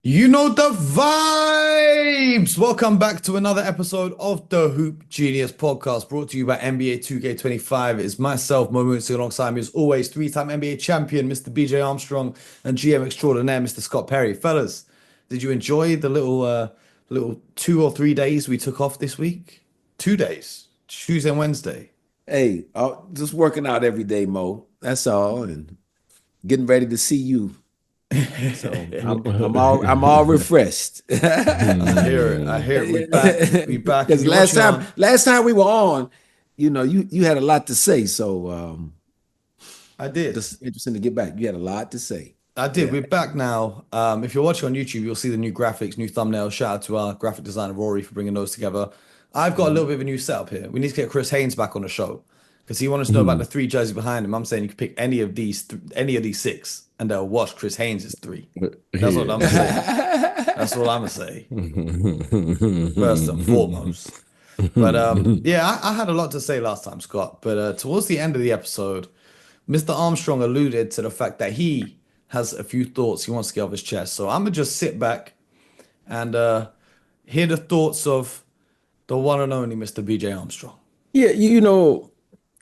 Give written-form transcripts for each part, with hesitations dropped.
You know the vibes! Welcome back to another episode of the Hoop Genius podcast brought to you by NBA 2K25. It's myself, Mo Mooncey, alongside me as always, three-time NBA champion, Mr. BJ Armstrong, and GM extraordinaire, Mr. Scott Perry. Fellas, did you enjoy the little 2 or 3 days we took off this week? 2 days, Tuesday and Wednesday. Hey, just working out every day, Mo. That's all, and getting ready to see you. So I'm all refreshed. I Because hear it. I hear it. We back. We back. If you're last watching time on last time we were on, you had a lot to say. So I did. just interesting to get back. You had a lot to say. I did. Yeah. We're back now. If you're watching on YouTube, you'll see the new graphics, new thumbnails. Shout out to our graphic designer Rory for bringing those together. I've got a little Mhm. bit of a new setup here. We need to get Chris Haynes back on the show because he wants to know about the three jerseys behind him. I'm saying you can pick any of these six, and they'll watch Chris Haynes' three. That's what I'm Here. saying. That's all I'm gonna say first and foremost. But yeah, I had a lot to say last time, Scott. But towards the end of the episode, Mr. Armstrong alluded to the fact that he has a few thoughts he wants to get off his chest. So I'm gonna just sit back and hear the thoughts of the one and only Mr. BJ Armstrong. Yeah,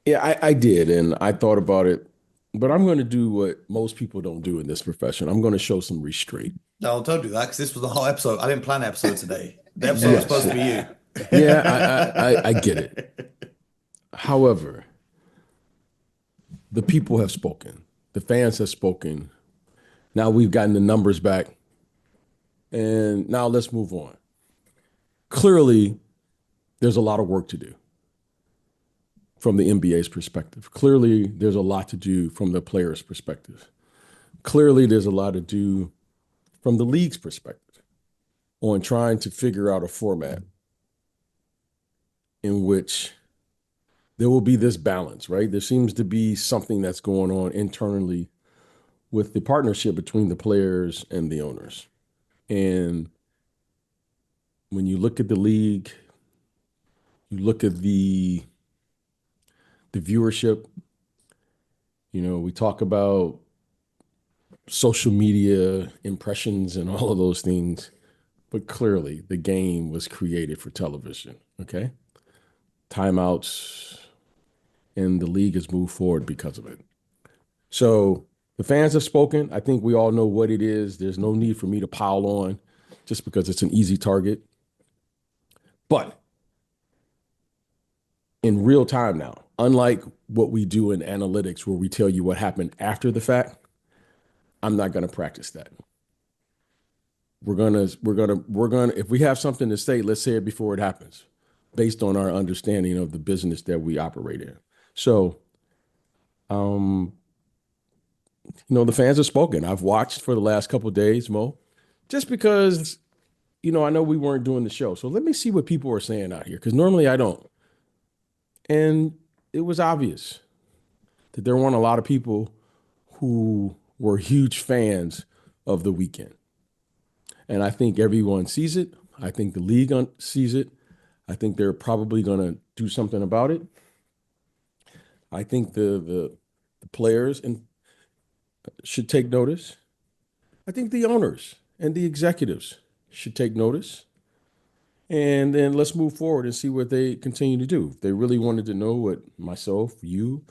yeah, I did, and I thought about it, but I'm going to do what most people don't do in this profession. I'm going to show some restraint. No, don't do that because this was the whole episode. I didn't plan the episode today. The episode was Yes, supposed to be you. yeah, I get it. However, the people have spoken, the fans have spoken. Now we've gotten the numbers back, and now let's move on. Clearly, there's a lot of work to do from the NBA's perspective. Clearly, there's a lot to do from the players' perspective. Clearly, there's a lot to do from the league's perspective on trying to figure out a format in which there will be this balance, right? There seems to be something that's going on internally with the partnership between the players and the owners. And when you look at the league, you look at the viewership, we talk about social media impressions and all of those things, but clearly the game was created for television, okay? Timeouts, and the league has moved forward because of it. So the fans have spoken. I think we all know what it is. There's no need for me to pile on just because it's an easy target. But in real time now, unlike what we do in analytics where we tell you what happened after the fact, I'm not going to practice that. We're gonna, if we have something to say, let's say it before it happens, based on our understanding of the business that we operate in. So, um, the fans have spoken. I've watched for the last couple of days, Mo, just because, I know we weren't doing the show. So let me see what people are saying out here, because normally I don't. And it was obvious that there weren't a lot of people who were huge fans of the weekend. And I think everyone sees it. I think the league sees it. I think they're probably going to do something about it. I think the players should take notice. I think the owners and the executives should take notice. And then let's move forward and see what they continue to do. If they really wanted to know what myself, you,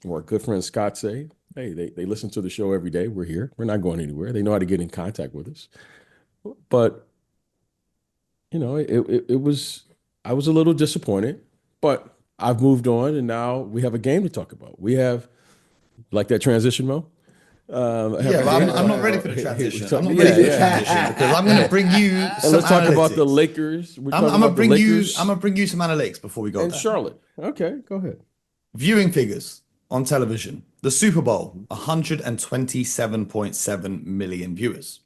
or our good friend Scott say, hey, they listen to the show every day. We're here. We're not going anywhere. They know how to get in contact with us. But, it was, I was a little disappointed, but I've moved on and now we have a game to talk about. We have, like that transition, Mo? Yeah, but I'm not ready for the transition. I'm not ready for the transition because I'm going to bring you And some let's talk about the analytics. Lakers. We're I'm, talking I'm gonna about the bring you. Lakers I'm gonna bring you some analytics before we go and there. Charlotte. Okay, go ahead. Viewing figures on television. The Super Bowl, 127.7 million viewers.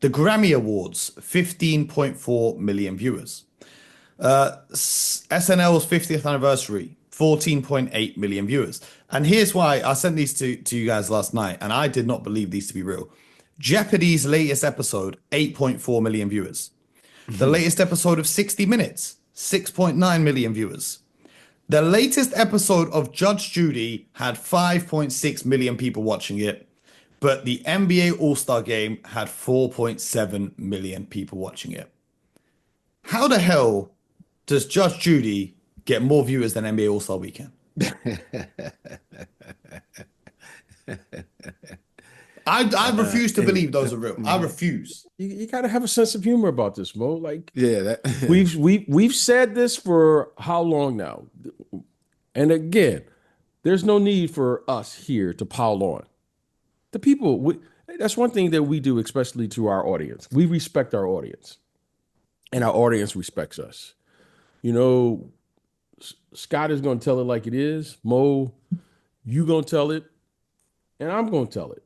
The Grammy Awards, 15.4 million viewers. SNL's 50th anniversary, 14.8 million viewers. And here's why I sent these to you guys last night, and I did not believe these to be real. Jeopardy's latest episode, 8.4 million viewers. The latest episode of 60 Minutes, 6.9 million viewers. The latest episode of Judge Judy had 5.6 million people watching it. but the NBA All-Star Game had 4.7 million people watching it. How the hell does Judge Judy get more viewers than NBA All-Star Weekend? I refuse to believe those are real. I refuse. You got to have a sense of humor about this, Mo. Like, Yeah, we've said this for how long now? And again, there's no need for us here to pile on. The people, that's one thing that we do, especially to our audience. We respect our audience, and our audience respects us. You know, Scott is going to tell it like it is. Mo, you going to tell it, and I'm going to tell it,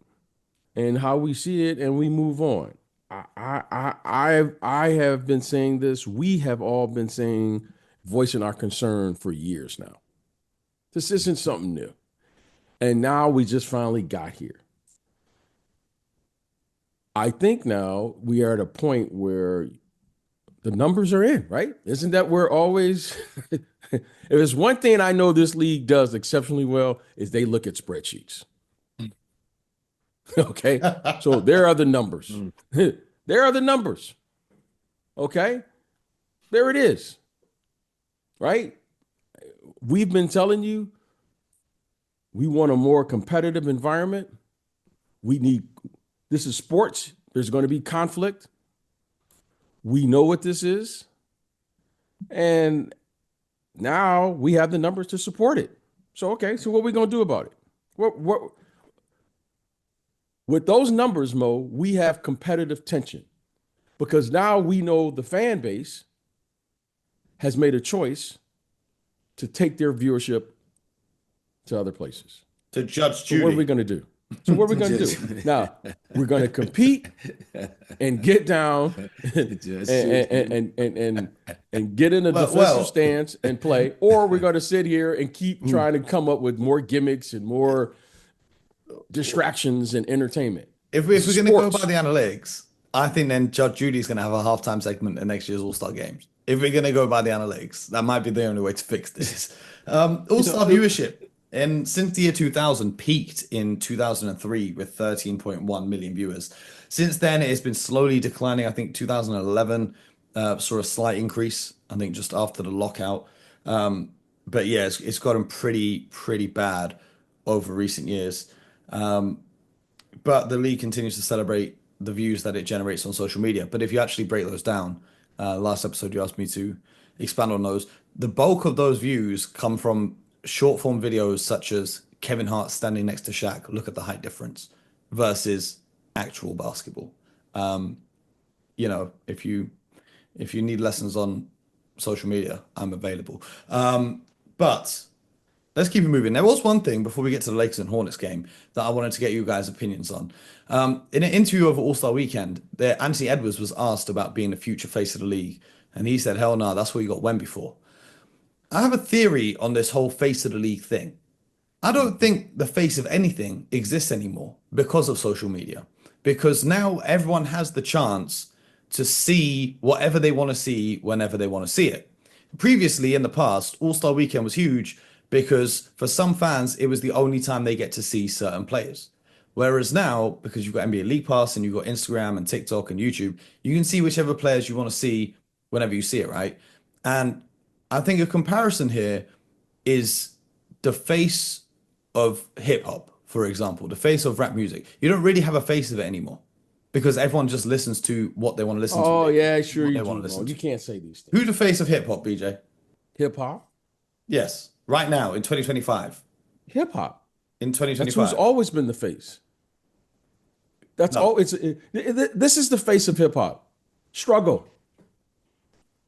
and how we see it, and we move on. I have been saying this. We have all been saying, voicing our concern for years now. This isn't something new, and now we just finally got here. I think now we are at a point where the numbers are in, right? Isn't that where always, if there's one thing I know this league does exceptionally well, is they look at spreadsheets. Okay. So there are the numbers. There are the numbers. Okay. There it is. Right. We've been telling you we want a more competitive environment. This is sports. There's going to be conflict. We know what this is. And now we have the numbers to support it. So, okay, so what are we going to do about it? What with those numbers, Mo, we have competitive tension because now we know the fan base has made a choice to take their viewership to other places. To Judge Judy. So what are we going to do? So what are we going to do? Now, we're going to compete and get down and get in a defensive stance and play, or we're going to sit here and keep trying to come up with more gimmicks and more distractions and entertainment. If we're going to go by the analytics, I think then Judge Judy's going to have a halftime segment in next year's All-Star Games. If we're going to go by the analytics, that might be the only way to fix this. All-Star viewership. And since the year 2000, peaked in 2003 with 13.1 million viewers. Since then, it has been slowly declining. I think 2011 saw a slight increase, I think just after the lockout. But yeah, it's gotten pretty bad over recent years. But the league continues to celebrate the views that it generates on social media. But if you actually break those down, last episode you asked me to expand on those. The bulk of those views come from short form videos such as Kevin Hart standing next to Shaq, look at the height difference, versus actual basketball. You know, if you need lessons on social media, I'm available. But let's keep it moving. There was one thing before we get to the Lakers and Hornets game that I wanted to get you guys' opinions on. In an interview over All-Star Weekend, Anthony Edwards was asked about being the future face of the league, and he said, hell no, that's what you got Wemby for. I have a theory on this whole face of the league thing. I don't think the face of anything exists anymore because of social media. Because now everyone has the chance to see whatever they want to see whenever they want to see it. Previously, in the past, All-Star Weekend was huge because for some fans, it was the only time they get to see certain players. Whereas now, because you've got NBA League Pass and you've got Instagram and TikTok and YouTube, you can see whichever players you want to see whenever you see it, right? And I think a comparison here is the face of hip hop, for example, the face of rap music. You don't really have a face of it anymore because everyone just listens to what they want to listen to. Oh, yeah, sure you do. You can't say these things. Who's the face of hip hop, BJ? Hip hop? Yes, right now in 2025. Hip hop. In 2025. That's who's always been the face. That's all. This is the face of hip hop. Struggle.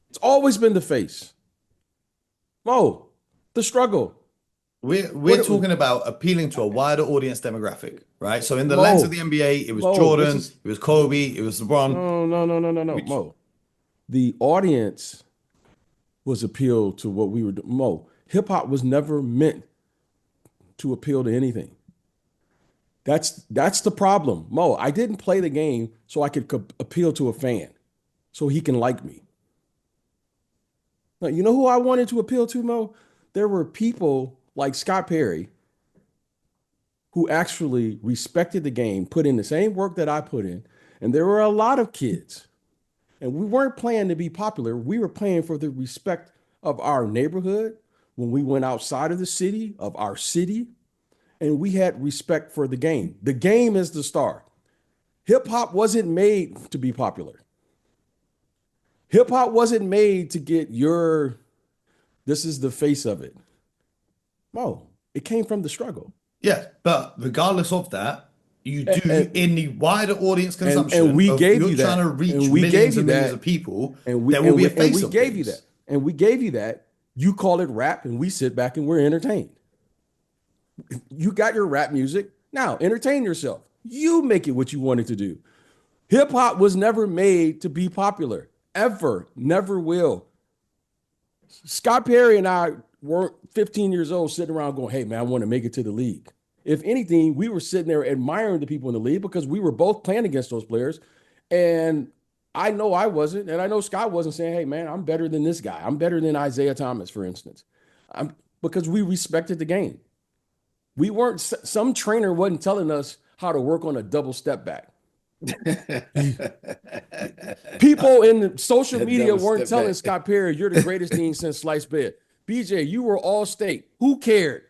It's always been the face. Mo, the struggle. We're talking about appealing to a wider audience demographic, right? So in the lens of the NBA, it was Jordan, it was Kobe, it was LeBron. No, Mo. The audience was appealed to what we were doing. Mo, hip hop was never meant to appeal to anything. That's the problem. Mo, I didn't play the game so I could appeal to a fan, so he can like me. Now, you know who I wanted to appeal to, Mo? There were people like Scott Perry who actually respected the game, put in the same work that I put in. And there were a lot of kids. And we weren't playing to be popular. We were playing for the respect of our neighborhood when we went outside of the city, of our city, and we had respect for the game. The game is the star. Hip hop wasn't made to be popular. Hip hop wasn't made to get this is the face of it. No, it came from the struggle. Yeah, but regardless of that, you do in the wider audience consumption. And we gave you that. You're trying to reach and we millions gave you and millions that. of people. And there will be a face and we of gave things. you that. And we gave you that. You call it rap, and we sit back and we're entertained. You got your rap music. Now entertain yourself. You make it what you wanted to do. Hip hop was never made to be popular. Ever. Never will. Scott Perry and I weren't 15 years old sitting around going, hey, man, I want to make it to the league. If anything, we were sitting there admiring the people in the league because we were both playing against those players. And I know I wasn't, and I know Scott wasn't saying, hey, man, I'm better than this guy. I'm better than Isaiah Thomas, for instance. Because we respected the game. We weren't, some trainer wasn't telling us how to work on a double step back. People in social media weren't telling Scott Perry, you're the greatest thing since sliced bread. BJ, you were all state. Who cared?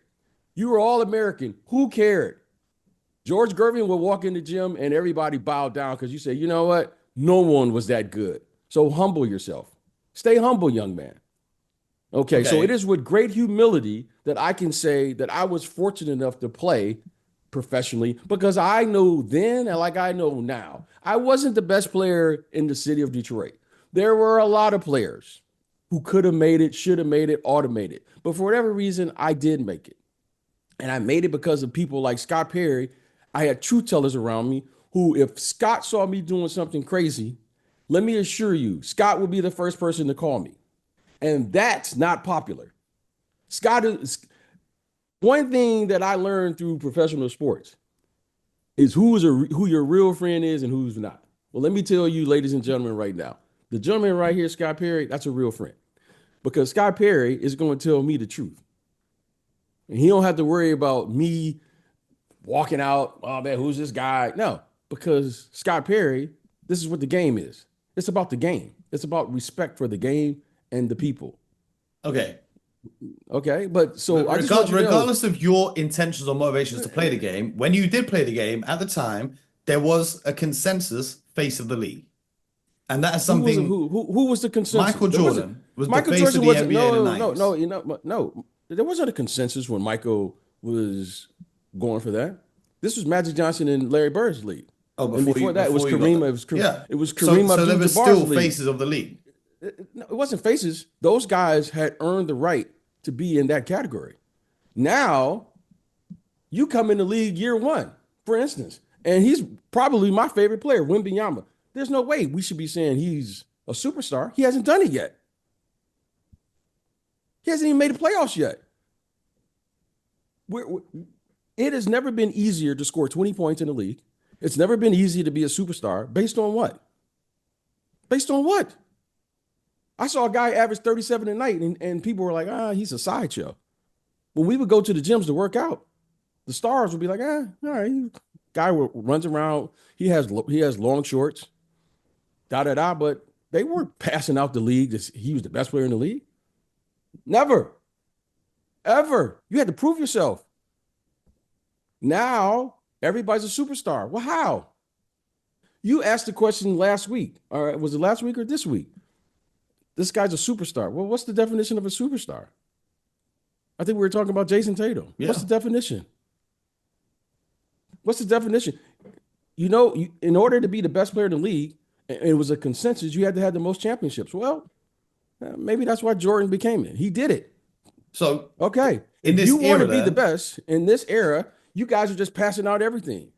You were all American. Who cared? George Gervin would walk in the gym and everybody bowed down because you say, you know what? No one was that good. So humble yourself. Stay humble, young man. Okay, so it is with great humility that I can say that I was fortunate enough to play professionally because I know then and like I know now, I wasn't the best player in the city of Detroit. There were a lot of players who could have made it, should have made it, ought to made it. But for whatever reason, I did make it. And I made it because of people like Scott Perry. I had truth tellers around me who, if Scott saw me doing something crazy, let me assure you, Scott would be the first person to call me. And that's not popular. Scott is one thing that I learned through professional sports is who your real friend is and who's not. Well, let me tell you, ladies and gentlemen, right now, the gentleman right here, Scott Perry, that's a real friend because Scott Perry is going to tell me the truth. And he don't have to worry about me walking out, oh man, who's this guy? No, because Scott Perry, this is what the game is. It's about the game. It's about respect for the game and the people. Okay. But so regardless of your intentions or motivations to play the game, when you did play the game at the time, there was a consensus face of the league. And that is something. Who was the consensus? Michael Jordan was the face of the NBA in the 90s. No. There wasn't a consensus when Michael was going for that. This was Magic Johnson and Larry Bird's league. Oh, before that, it was Kareem. It was Kareem. So there were still league. faces of the league. No, it wasn't faces. Those guys had earned the right to be in that category. Now, you come in the league year one, for instance, and he's probably my favorite player, Wembanyama. There's no way we should be saying he's a superstar. He hasn't done it yet. He hasn't even made the playoffs yet. It has never been easier to score 20 points in the league. It's never been easy to be a superstar. Based on what? Based on what? I saw a guy average 37 a night, and people were like, he's a sideshow. When we would go to the gyms to work out, the stars would be like, all right, guy runs around. He has long shorts, but they weren't passing out the league. He was the best player in the league. Never, ever. You had to prove yourself. Now, everybody's a superstar. Well, how? You asked the question last week. All right, was it last week or this week? This guy's a superstar. Well, what's the definition of a superstar? I think we were talking about Jason Tatum. Yeah. What's the definition? What's the definition? You know, in order to be the best player in the league, and it was a consensus, you had to have the most championships. Well, maybe that's why Jordan became it. He did it. So, okay. If you want to be the best in this era, you guys are just passing out everything.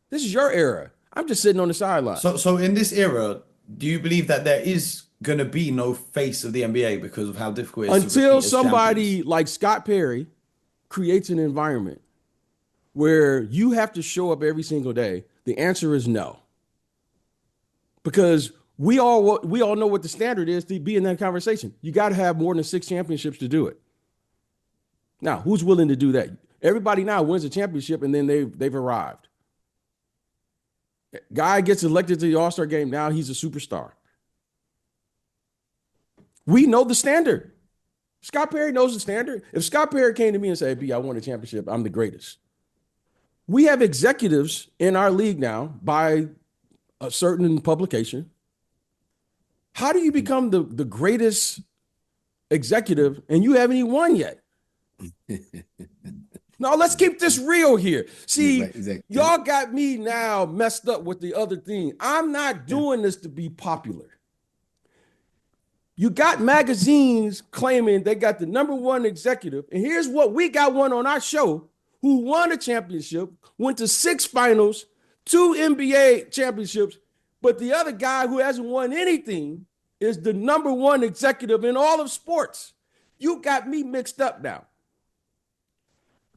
This is your era. I'm just sitting on the sideline. So in this era, do you believe that there is going to be no face of the NBA because of how difficult it is until somebody like Scott Perry creates an environment where you have to show up every single day? The answer is no. Because we all know what the standard is to be in that conversation. You got to have more than 6 championships to do it. Now, who's willing to do that? Everybody now wins a championship and then they've arrived. Guy gets elected to the All-Star game. Now he's a superstar. We know the standard. Scott Perry knows the standard. If Scott Perry came to me and said, "B, I won a championship. I'm the greatest." We have executives in our league now by a certain publication. How do you become the greatest executive and you haven't even won yet? No, let's keep this real here. See, Right, exactly. y'all got me now messed up with the other thing. I'm not doing this to be popular. You got magazines claiming they got the #1 executive, and here's what we got one on our show who won a championship, went to 6 finals, 2 NBA championships, but the other guy who hasn't won anything is the #1 executive in all of sports. You got me mixed up now.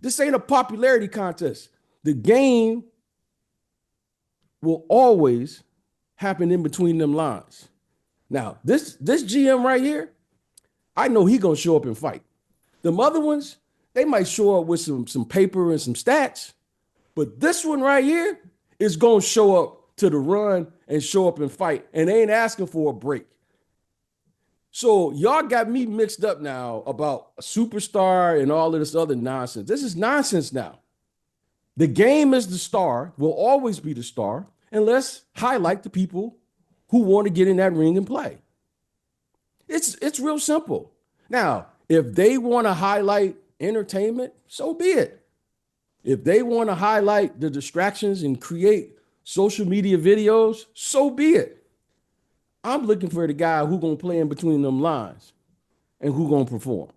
This ain't a popularity contest. The game will always happen in between them lines. Now, this GM right here, I know he gonna show up and fight. Them other ones, they might show up with some paper and some stats, but this one right here is gonna show up to the run and show up and fight, and they ain't asking for a break. So y'all got me mixed up now about a superstar and all of this other nonsense. This is nonsense now. The game is the star, will always be the star, and let's highlight the people who want to get in that ring and play. It's real simple. Now, if they want to highlight entertainment, so be it. If they want to highlight the distractions and create social media videos, so be it. I'm looking for the guy who gonna play in between them lines and who gonna perform.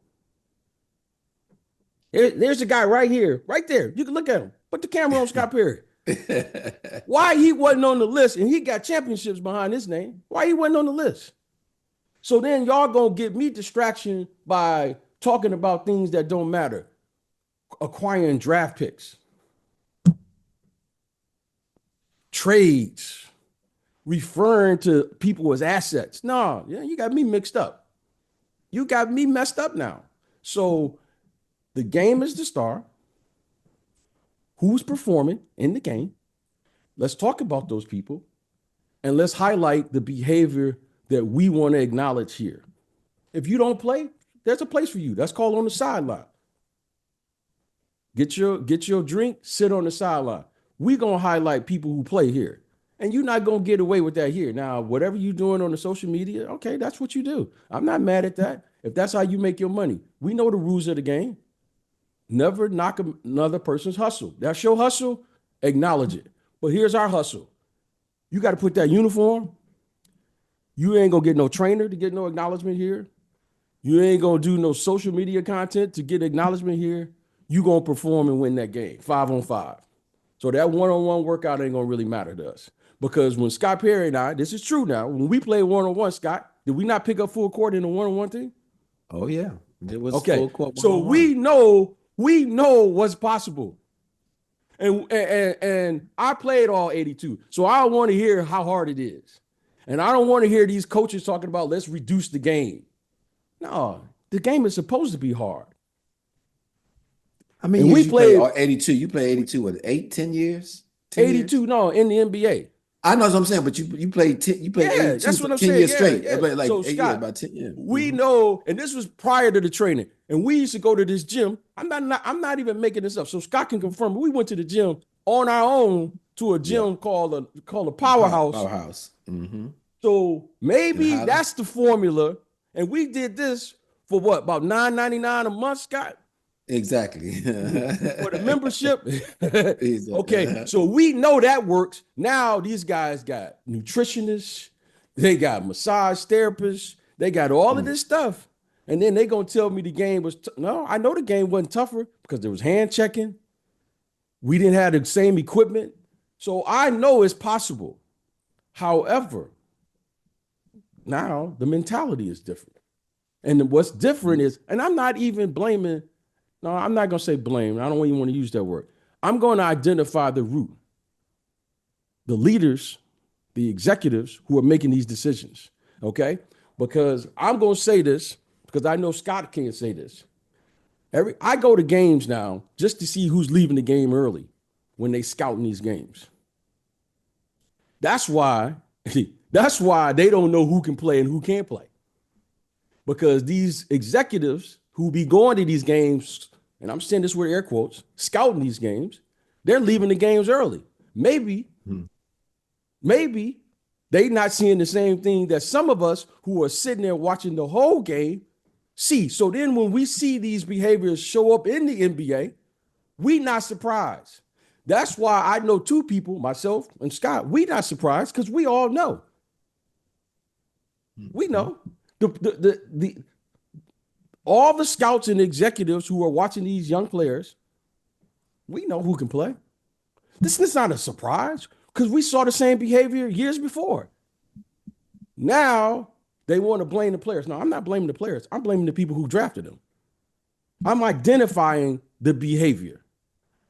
There's a guy right here, right there. You can look at him. Put the camera on Scott Perry. Why he wasn't on the list, and he got championships behind his name. Why he wasn't on the list? So then y'all gonna get me distraction by talking about things that don't matter. Acquiring draft picks, trades, referring to people as assets. No, yeah, you got me mixed up. You got me messed up now. So the game is the star. Who's performing in the game? Let's talk about those people and let's highlight the behavior that we want to acknowledge here. If you don't play, there's a place for you. That's called on the sideline. Get your drink, sit on the sideline. We're going to highlight people who play here. And you're not going to get away with that here. Now, whatever you're doing on the social media, okay, that's what you do. I'm not mad at that. If that's how you make your money. We know the rules of the game. Never knock another person's hustle. That's your hustle, acknowledge it. But here's our hustle. You got to put that uniform. You ain't going to get no trainer to get no acknowledgement here. You ain't going to do no social media content to get acknowledgement here. You going to perform and win that game, 5-on-5. So that one-on-one workout ain't going to really matter to us. Because when Scott Perry and I, this is true now, when we play one-on-one, Scott, did we not pick up full court in the one-on-one thing? Oh, yeah. It was okay. full court So one-on-one. we know what's possible. And I played all 82. So I want to hear how hard it is. And I don't want to hear these coaches talking about let's reduce the game. No, the game is supposed to be hard. I mean, we played 82. You played 82, what, 10 years? 82, years? No, in the NBA. I know what I'm saying, but you played 10, you played 82 that's what I'm 10 saying. years straight. Yeah. Like so 8 Scott, years, about 10 years. We know, and this was prior to the training, and we used to go to this gym. I'm not even making this up. So Scott can confirm. We went to the gym on our own to a gym called a Powerhouse. Powerhouse. Mm-hmm. So maybe that's the formula. And we did this for what, about $9.99 a month, Scott? Exactly. For the membership. Okay, so we know that works. Now these guys got nutritionists, they got massage therapists, they got all of this stuff. And then they gonna tell me the game was no, I know the game wasn't tougher because there was hand checking. We didn't have the same equipment. So I know it's possible. However, now the mentality is different. And what's different is, and I'm not even blaming, no, I'm not going to say blame. I don't even want to use that word. I'm going to identify the root, the leaders, the executives who are making these decisions, okay? Because I'm going to say this, because I know Scott can't say this. I go to games now just to see who's leaving the game early when they scouting these games. That's why they don't know who can play and who can't play. Because these executives who be going to these games, and I'm saying this with air quotes, scouting these games, they're leaving the games early. Maybe they not seeing the same thing that some of us who are sitting there watching the whole game see. So then when we see these behaviors show up in the NBA, we not surprised. That's why I know two people, myself and Scott, we not surprised because we all know. We know. All the scouts and executives who are watching these young players, we know who can play. This is not a surprise because we saw the same behavior years before. Now they want to blame the players. No, I'm not blaming the players. I'm blaming the people who drafted them. I'm identifying the behavior.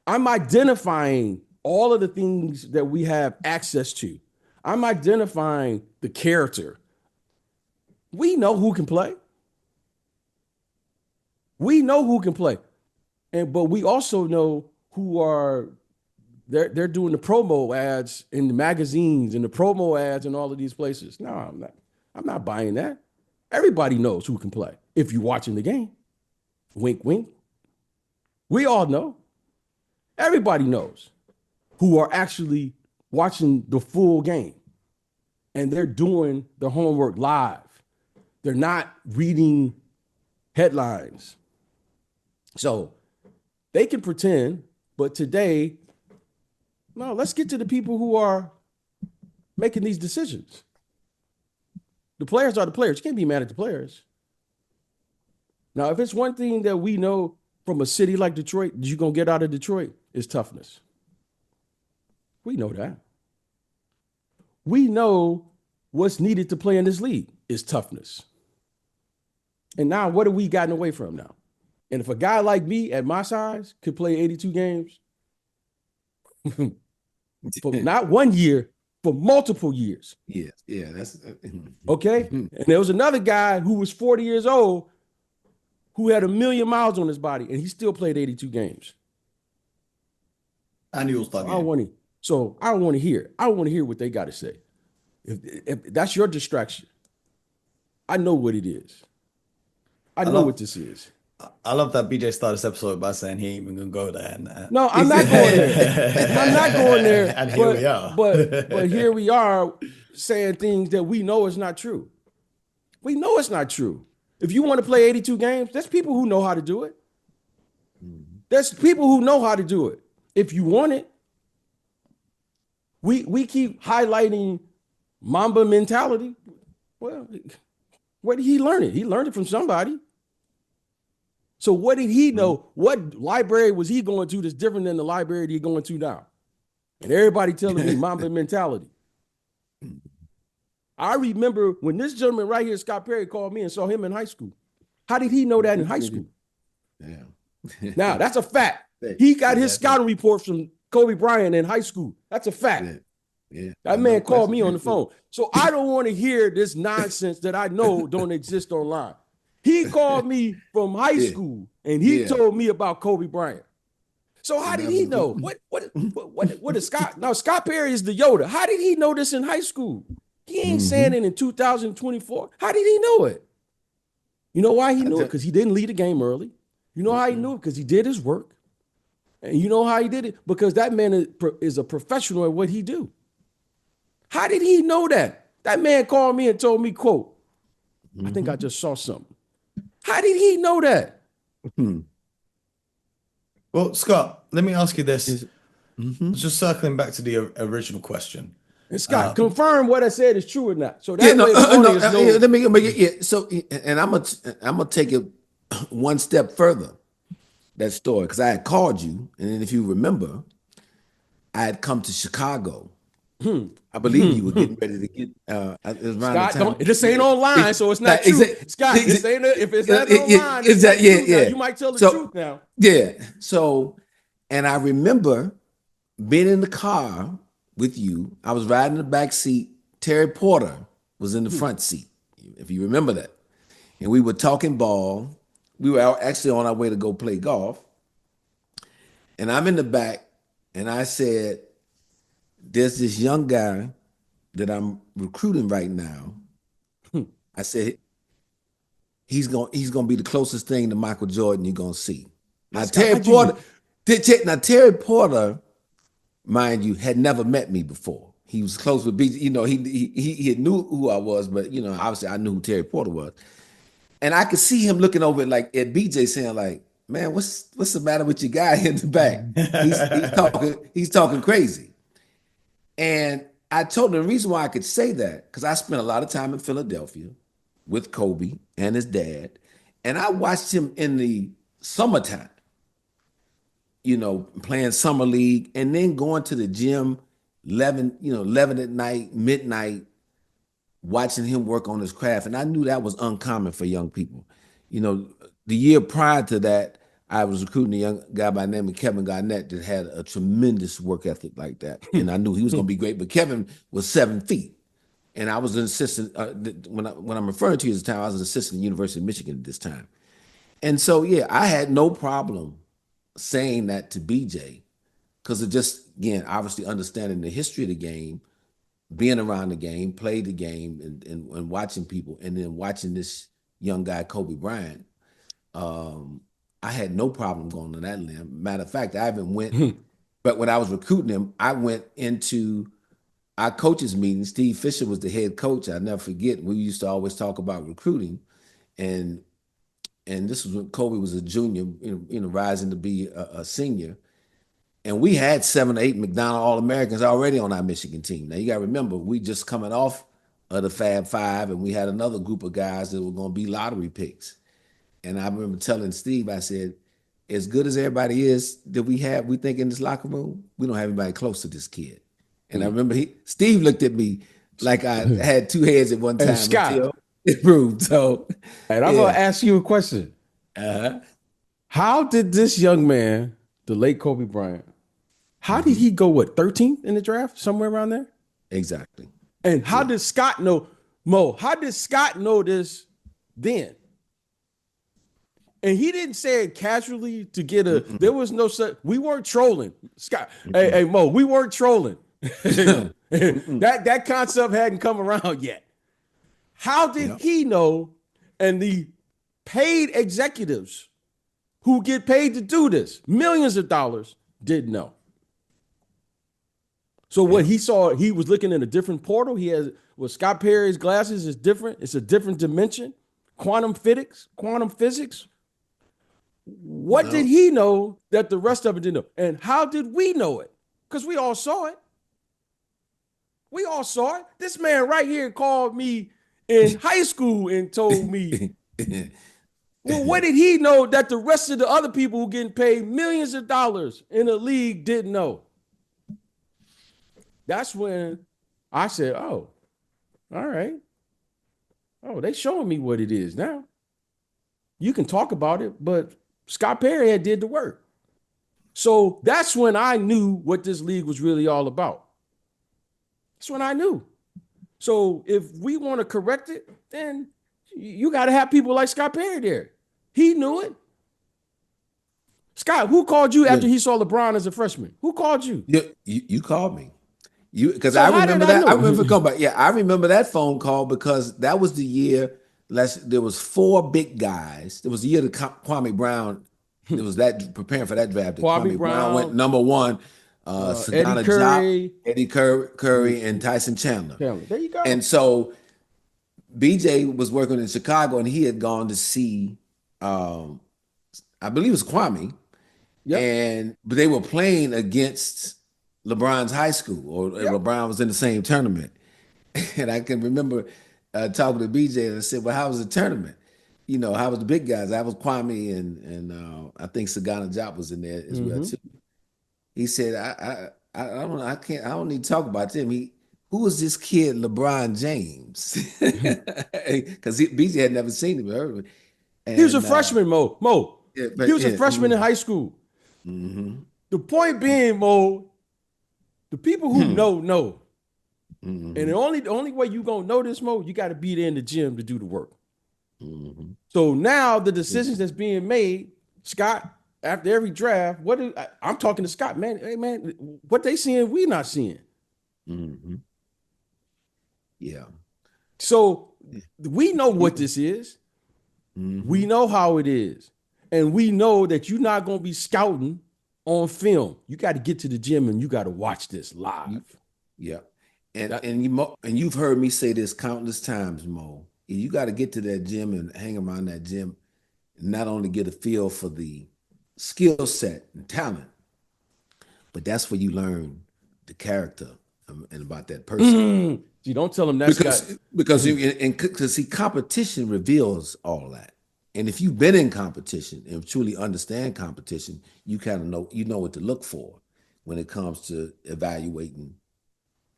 I'm identifying all of the things that we have access to. I'm identifying the character. We know who can play. We know who can play. But we also know who are they're doing the promo ads in the magazines and the promo ads in all of these places. No, I'm not buying that. Everybody knows who can play if you're watching the game. Wink, wink. We all know. Everybody knows who are actually watching the full game. And they're doing the homework live. They're not reading headlines. So they can pretend, but today, no, let's get to the people who are making these decisions. The players are the players. You can't be mad at the players. Now, if it's one thing that we know from a city like Detroit that you're going to get out of Detroit, is toughness. We know that. We know what's needed to play in this league is toughness. And now what have we gotten away from now? And if a guy like me at my size could play 82 games, for not 1 year, for multiple years. Yeah, that's okay. And there was another guy who was 40 years old who had 1,000,000 miles on his body, and he still played 82 games. And he was done. I don't want to hear. I don't want to hear what they got to say. If that's your distraction, I know what it is. I know what this is. I love that BJ started this episode by saying he ain't even gonna go there. No, I'm not going there. I'm not going there. And here we are. but here we are saying things that we know is not true. We know it's not true. If you want to play 82 games, there's people who know how to do it. There's people who know how to do it. If you want it, we keep highlighting Mamba mentality. Well, where did he learn it? He learned it from somebody. So what did he know? What library was he going to that's different than the library that he's going to now? And everybody telling me Mamba mentality. I remember when this gentleman right here, Scott Perry, called me and saw him in high school. How did he know that in high school? Yeah. Now, that's a fact. He got his scouting report from Kobe Bryant in high school. That's a fact. Yeah. That man called me on the phone. So I don't want to hear this nonsense that I know don't exist online. He called me from high school and he told me about Kobe Bryant. So how did he know? What is Scott? Now, Scott Perry is the Yoda. How did he know this in high school? He ain't saying it in 2024. How did he know it? You know why he knew it? Because he didn't lead the game early. You know how he knew it? Because he did his work. And you know how he did it? Because that man is a professional at what he do. How did he know that? That man called me and told me, quote, I think I just saw something. How did he know that? Well, Scott, let me ask you this. Just circling back to the original question. And Scott, confirm what I said is true or not. So that way, let me. So, and I'm gonna take it one step further. That story, because I had called you, and then if you remember, I had come to Chicago. I believe you were getting ready to get. Scott, this ain't online, so it's not true. Scott, this ain't if it's not online, you might tell the truth now. Yeah. So, and I remember being in the car with you. I was riding the back seat. Terry Porter was in the front seat, if you remember that. And we were talking ball. We were actually on our way to go play golf. And I'm in the back, and I said, there's this young guy that I'm recruiting right now. I said, he's gonna be the closest thing to Michael Jordan you're gonna see. Now Terry Porter, mind you, had never met me before. He was close with BJ. You know, he knew who I was, but you know, obviously I knew who Terry Porter was. And I could see him looking over like at BJ saying, like, man, what's the matter with your guy in the back? He's talking crazy. And I told him the reason why I could say that, because I spent a lot of time in Philadelphia with Kobe and his dad. And I watched him in the summertime, you know, playing summer league and then going to the gym 11 at night, midnight, watching him work on his craft. And I knew that was uncommon for young people. You know, the year prior to that, I was recruiting a young guy by the name of Kevin Garnett that had a tremendous work ethic like that. And I knew he was going to be great, but Kevin was 7 feet. And I was an assistant, when I'm referring to you as the time, I was an assistant at the University of Michigan at this time. And so, yeah, I had no problem saying that to BJ because of just, again, obviously understanding the history of the game, being around the game, played the game, and watching people, and then watching this young guy, Kobe Bryant. I had no problem going on that limb. Matter of fact, I even went, but when I was recruiting him, I went into our coaches meeting. Steve Fisher was the head coach. I'll never forget. We used to always talk about recruiting, and this was when Kobe was a junior, rising to be a senior. And we had 7 or 8 McDonald All-Americans already on our Michigan team. Now you got to remember, we just coming off of the Fab Five, and we had another group of guys that were going to be lottery picks. And I remember telling Steve, I said, as good as everybody is that we think in this locker room, we don't have anybody close to this kid. And I remember Steve looked at me like I had 2 heads at one time. And Scott, until it proved. So, and I'm going to ask you a question. Uh-huh. How did this young man, the late Kobe Bryant, how did he go, 13th in the draft, somewhere around there? Exactly. And how did Scott know, Mo, how did Scott know this then? And he didn't say it casually to get there was no such, we weren't trolling. Scott, hey, Mo, we weren't trolling. that concept hadn't come around yet. How did he know, and the paid executives who get paid to do this, millions of dollars, didn't know? So what he saw, he was looking in a different portal. He has, Scott Perry's glasses is different. It's a different dimension. Quantum physics. What did he know that the rest of it didn't know? And how did we know it? Because we all saw it. This man right here called me in high school and told me, well, what did he know that the rest of the other people who getting paid millions of dollars in the league didn't know? That's when I said, oh, all right. Oh, they showing me what it is now. You can talk about it, but Scott Perry had did the work. So that's when I knew what this league was really all about. That's when I knew. So if we want to correct it, then you got to have people like Scott Perry there. He knew it. Scott, who called you after he saw LeBron as a freshman? Who called you? You called me. Because I remember that. I remember going back. Yeah, I remember that phone call because that was the year. There was 4 big guys. It was the year that Kwame Brown. It was that preparing for that draft. Kwame Brown went number 1. Eddie Curry, Curry, and Tyson Chandler. There you go. And so BJ was working in Chicago, and he had gone to see, I believe it was Kwame. Yep. But they were playing against LeBron's high school, or LeBron was in the same tournament. And I can remember talking to BJ, and I said, well, how was the tournament? How was the big guys? I was Kwame, and I think Sagana Jop was in there as well too. He said, I don't need to talk about them. Who was this kid, LeBron James? Because BJ had never seen him or heard of him. And, he was a freshman, Mo. He was a freshman in high school. The point being, Mo, the people who know. And the only way you gonna know this, Mo, you got to be there in the gym to do the work. Mhm. So now the decisions that's being made, Scott, after every draft, I'm talking to Scott, man. Hey man, what they seeing, we not seeing. Mhm. Yeah. So we know what this is. We Mhm. know how it is. And we know that you're not going to be scouting on film. You got to get to the gym and you got to watch this live. Yeah. And That, and you've heard me say this countless times, Mo. You got to get to that gym and hang around that gym and not only get a feel for the skill set and talent, but that's where you learn the character and about that person. you don't tell them that, Scott. Because see, competition reveals all that. And if you've been in competition and truly understand competition, you kind of know what to look for when it comes to evaluating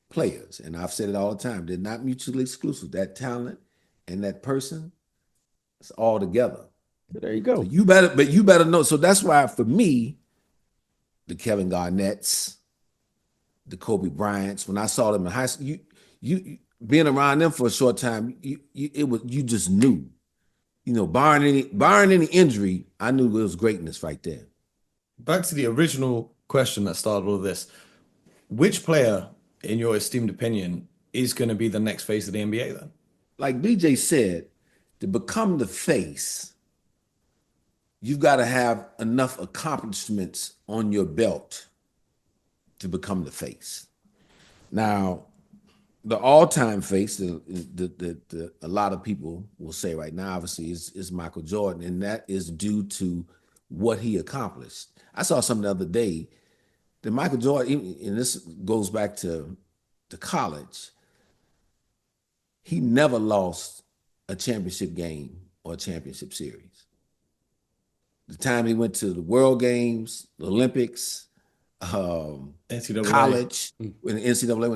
players. And I've said it all the time, they're not mutually exclusive. That talent and that person, it's all together. There you So go. you better know. So that's why for me, the Kevin Garnett's, the Kobe Bryant's, when I saw them in high school, you being around them for a short time, you just knew. Barring any injury, I knew it was greatness right there. Back to the original question that started all of this. Which player, in your esteemed opinion, is going to be the next face of the NBA then? Like BJ said, to become the face, you've got to have enough accomplishments on your belt to become the face. Now, the all-time face, a lot of people will say right now, obviously, is Michael Jordan, and that is due to what he accomplished. I saw something the other day that Michael Jordan, and this goes back to college, he never lost a championship game or a championship series. The time he went to the World Games, the Olympics, NCAA. college, when the NCAA,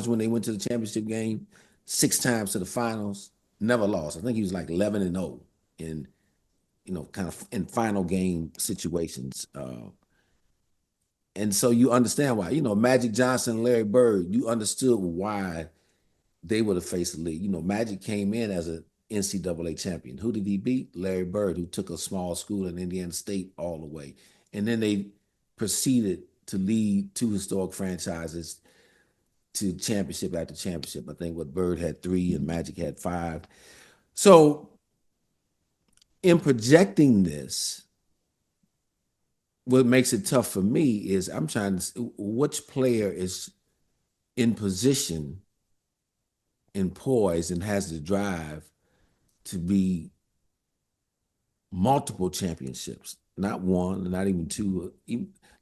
when they went to the championship game, 6 times to the finals, never lost. I think he was like 11-0 in, kind of in final game situations. And so you understand why, Magic Johnson and Larry Bird, you understood why they were the face of the league. Magic came in as an NCAA champion. Who did he beat? Larry Bird, who took a small school in Indiana State all the way. And then they proceeded to lead 2 historic franchises to championship after championship. I think what Bird had 3 and Magic had 5. So in projecting this, what makes it tough for me is I'm trying to see which player is in position and poised and has the drive to be multiple championships, not one, not even 2.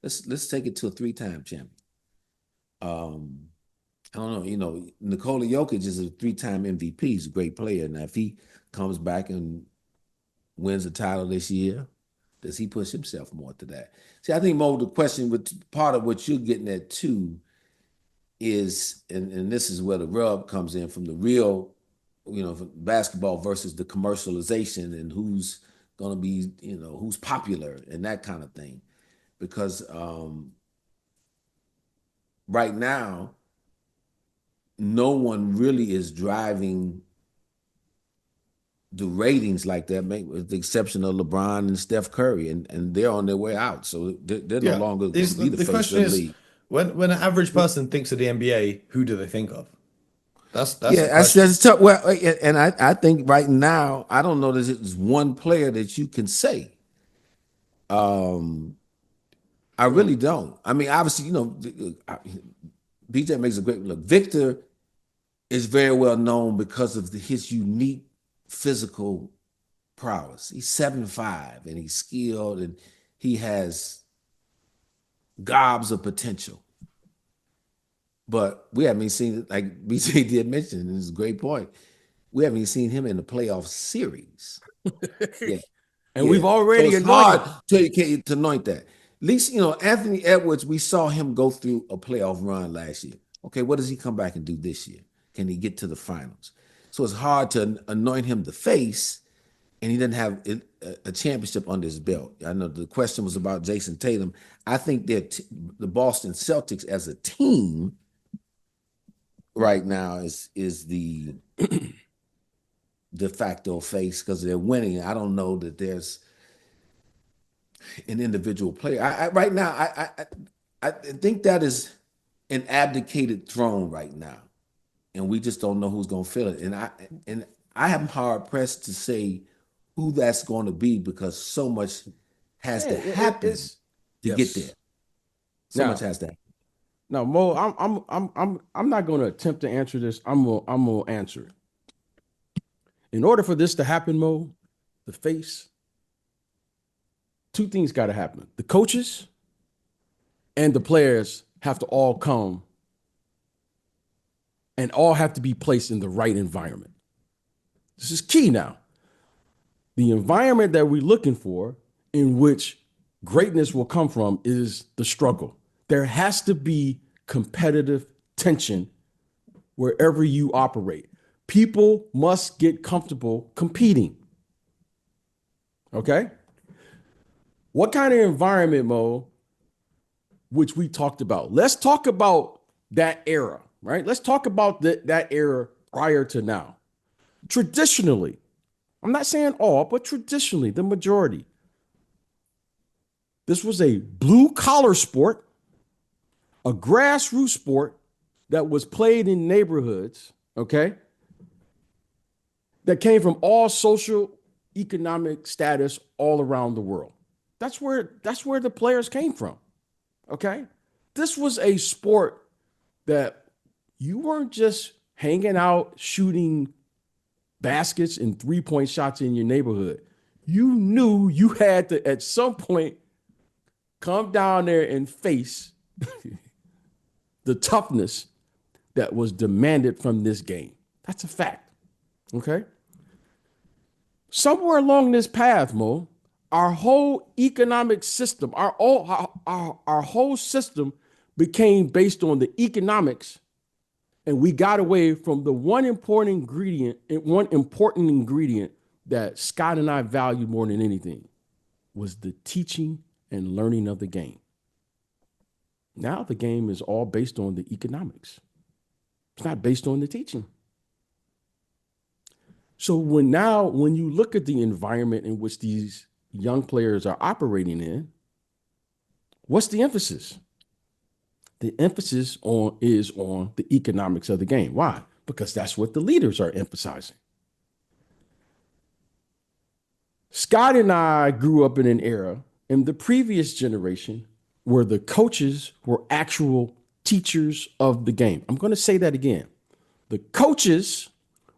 Let's take it to a 3-time champion. I don't know, Nikola Jokic is a 3-time MVP. He's a great player. Now, if he comes back and wins the title this year, does he push himself more to that? See, I think, Mo, the question with part of what you're getting at too is, and this is where the rub comes in from the real, basketball versus the commercialization and who's going to be, who's popular and that kind of thing. Because right now, no one really is driving the ratings like that, with the exception of LeBron and Steph Curry, and they're on their way out. So they're no Yeah. longer going to be the The face question of the is, league. when an average person thinks of the NBA, who do they think of? That's Yeah, the question. that's tough. Well, and I think right now, I don't know that there's one player that you can say. I really don't. I mean, obviously, BJ makes a great look. Victor is very well known because of his unique physical prowess. He's 7'5" and he's skilled and he has gobs of potential. But we haven't seen it, like BJ did mention, and it's a great point. We haven't even seen him in the playoff series. Yeah. And Yeah. we've So already it's hard anointed. to anoint that. At least, Anthony Edwards, we saw him go through a playoff run last year. Okay, what does he come back and do this year? Can he get to the finals? So it's hard to anoint him the face, and he doesn't have a championship under his belt. I know the question was about Jason Tatum. I think that the Boston Celtics as a team right now is the de facto face because they're winning. I don't know that there's an individual player. Right now, I think that is an abdicated throne right now, and we just don't know who's going to fill it. And I am hard pressed to say who that's going to be because so much has to happen to get there. So much has to happen. Now, Mo, I'm not going to attempt to answer this. I'm gonna answer it. In order for this to happen, Mo, the face, two things got to happen. The coaches and the players have to all come and all have to be placed in the right environment. This is key now. The environment that we're looking for in which greatness will come from is the struggle. There has to be competitive tension wherever you operate. People must get comfortable competing. Okay? What kind of environment, Mo, which we talked about? Let's talk about that era, right? Let's talk about that era prior to now. Traditionally, I'm not saying all, but traditionally, the majority, this was a blue-collar sport, a grassroots sport that was played in neighborhoods, okay, that came from all social, economic status all around the world. That's where the players came from, okay? This was a sport that you weren't just hanging out, shooting baskets and three-point shots in your neighborhood. You knew you had to, at some point, come down there and face the toughness that was demanded from this game. That's a fact, okay? Somewhere along this path, Mo, our whole economic system, our whole system became based on the economics, and we got away from the one important ingredient that Scott and I valued more than anything was the teaching and learning of the game. Now the game is all based on the economics. It's not based on the teaching. So when you look at the environment in which these young players are operating in, what's the emphasis? The emphasis is on the economics of the game. Why? Because that's what the leaders are emphasizing. Scott and I grew up in an era in the previous generation where the coaches were actual teachers of the game. I'm going to say that again. The coaches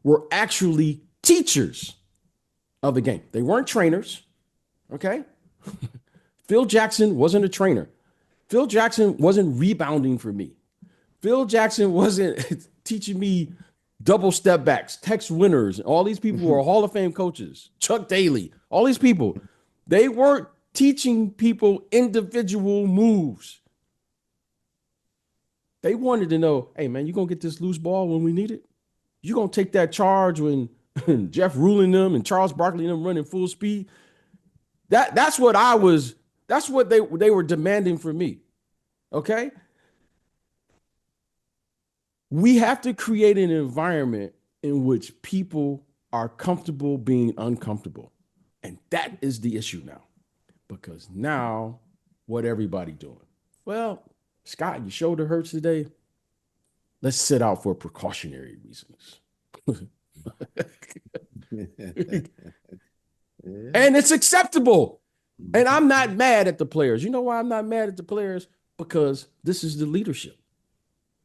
were actually teachers of the game. They weren't trainers, okay? Phil Jackson wasn't a trainer. Phil Jackson wasn't rebounding for me. Phil Jackson wasn't teaching me double step backs, Tex Winners, all these people who are Hall of Fame coaches, Chuck Daly, all these people. They weren't teaching people individual moves. They wanted to know, hey, man, you going to get this loose ball when we need it? You going to take that charge when Jeff Ruling them and Charles Barkley and them running full speed? That's what they were demanding from me, okay? We have to create an environment in which people are comfortable being uncomfortable. And that is the issue now. Because now, what everybody doing? Well, Scott, your shoulder hurts today. Let's sit out for precautionary reasons. And it's acceptable. And I'm not mad at the players. You know why I'm not mad at the players? Because this is the leadership.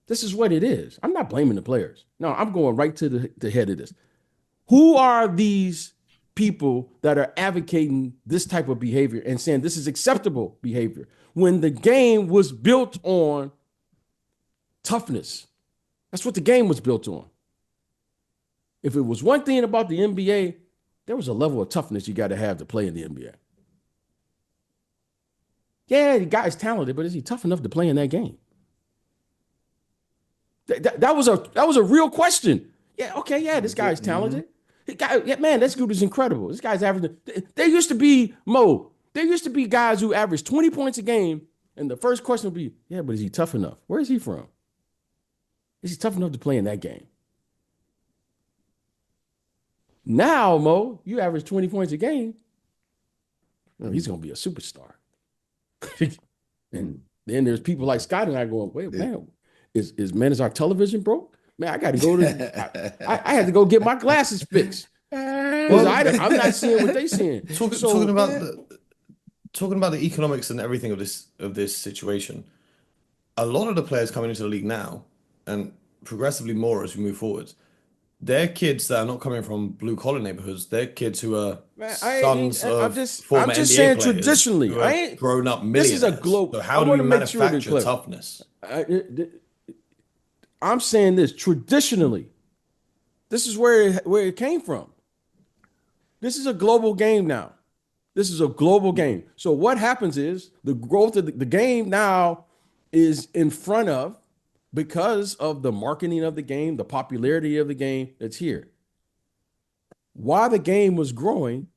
This is what it is. I'm not blaming the players. No, I'm going right to the head of this. Who are these people that are advocating this type of behavior and saying this is acceptable behavior when the game was built on toughness? That's what the game was built on. If it was one thing about the NBA, there was a level of toughness you got to have to play in the NBA. Yeah, the guy's talented, but is he tough enough to play in that game? That was a real question. Yeah, okay, yeah, this guy's talented. Yeah, man, this dude is incredible. This guy's averaging. There used to be, Mo, there used to be guys who averaged 20 points a game, and the first question would be, yeah, but is he tough enough? Where is he from? Is he tough enough to play in that game? Now, Mo, you average 20 points a game. Well, he's gonna be a superstar. And then there's people like Scott and I going, wait, man, is our television broke? Man, I got to go to. I had to go get my glasses fixed because I'm not seeing what they seeing. Talking about the economics and everything of this situation. A lot of the players coming into the league now, and progressively more as we move forward, they're kids that are not coming from blue collar neighborhoods. They're kids who are sons of former I'm just NBA saying players traditionally. who are grown up millionaires. This is a global. So how do we manufacture toughness? I'm saying this traditionally. This is where it came from. This is a global game now. This is a global game. So what happens is the growth of the game now is in front of, because of the marketing of the game, the popularity of the game that's here. While the game was growing,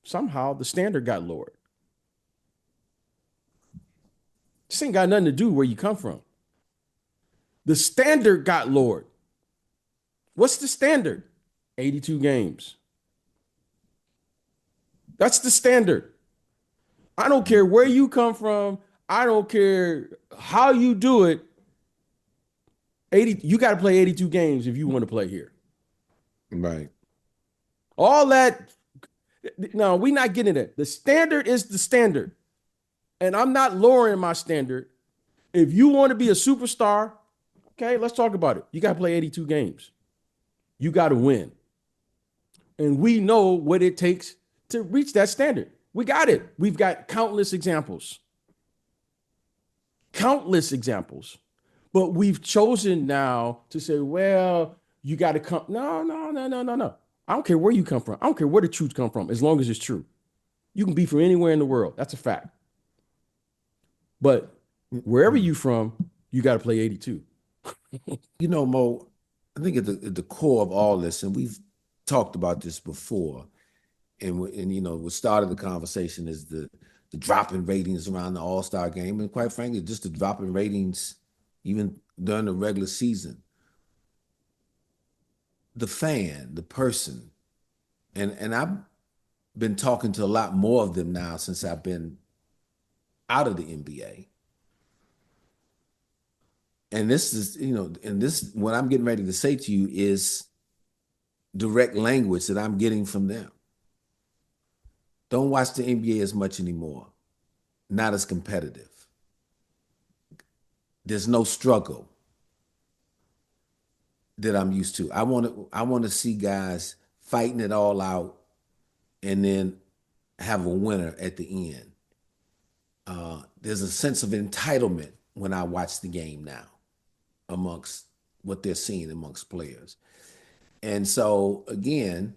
somehow the standard got lowered. This ain't got nothing to do where you come from. The standard got lowered. What's the standard? 82 games. That's the standard. I don't care where you come from. I don't care how you do it. You got to play 82 games if you want to play here. Right. All that. No, we're not getting it. The standard is the standard. And I'm not lowering my standard. If you want to be a superstar, okay, let's talk about it. You got to play 82 games. You got to win. And we know what it takes to reach that standard. We got it. We've got countless examples. Countless examples. But we've chosen now to say, well, you got to come. No. I don't care where you come from. I don't care where the truth come from, as long as it's true. You can be from anywhere in the world. That's a fact. But wherever you from, you got to play 82. You know, Mo, I think at the core of all this, and we've talked about this before, and you know, what started the conversation is the drop in ratings around the All-Star game, and quite frankly, just the drop in ratings even during the regular season. The fan, the person, and I've been talking to a lot more of them now since I've been out of the NBA. And this is, you know, and this, what I'm getting ready to say to you is direct language that I'm getting from them. Don't watch the NBA as much anymore. Not as competitive. There's no struggle that I'm used to. I want to see guys fighting it all out and then have a winner at the end. There's a sense of entitlement when I watch the game now amongst what they're seeing amongst players. And so again,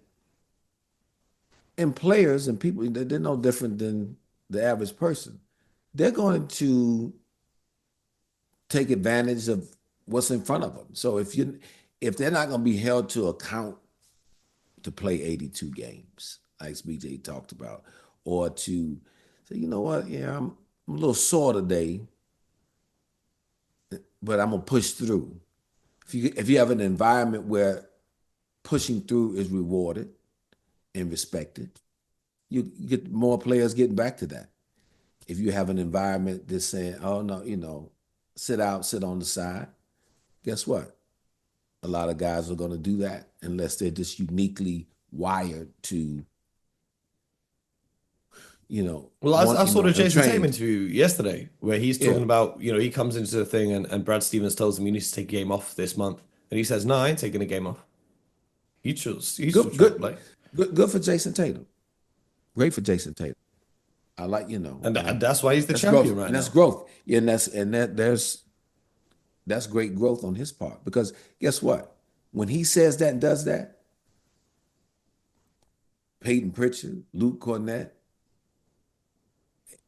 and players and people, they're no different than the average person. They're going to take advantage of what's in front of them. So if they're not going to be held to account to play 82 games, like BJ talked about, or to say, you know what, yeah, I'm a little sore today, but I'm gonna push through. If you have an environment where pushing through is rewarded and respected, you get more players getting back to that. If you have an environment that's saying, oh no, you know, sit on the side, guess what? A lot of guys are gonna do that unless they're just uniquely wired to, you know. Well, I saw the Jason trained. Tatum interview yesterday where he's talking about, you know, he comes into the thing and Brad Stevens tells him he needs to take a game off this month. And he says, no, I ain't taking a game off. He's still trying to play. Good for Jason Tatum. Great for Jason Tatum. I like, you know. And that's why he's the growth. champion right now. That's growth. Yeah, that's great growth on his part. Because guess what? When he says that and does that, Peyton Pritchard, Luke Cornett,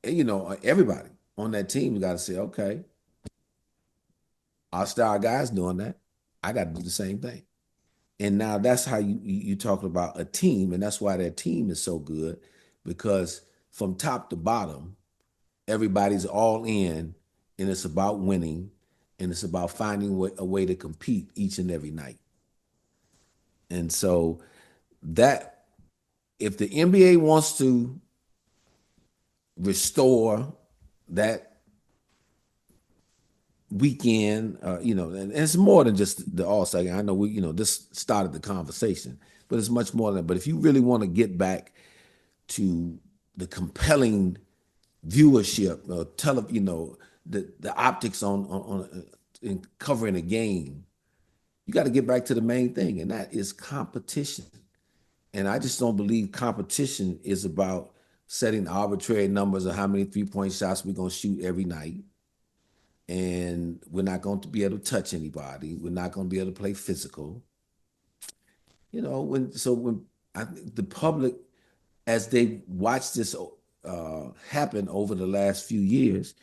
you know, everybody on that team got to say, okay, our star guys doing that. I got to do the same thing. And now that's how you talk about a team, and that's why that team is so good, because from top to bottom, everybody's all in, and it's about winning, and it's about finding a way to compete each and every night. And so that if the NBA wants to restore that weekend, and it's more than just the All-Star game. I know this started the conversation, but it's much more than that. But if you really want to get back to the compelling viewership, the optics on in covering a game, you got to get back to the main thing, and that is competition. And I just don't believe competition is about setting arbitrary numbers of how many 3-point shots we're going to shoot every night. And we're not going to be able to touch anybody. We're not going to be able to play physical. When I think the public, as they watch this happen over the last few years,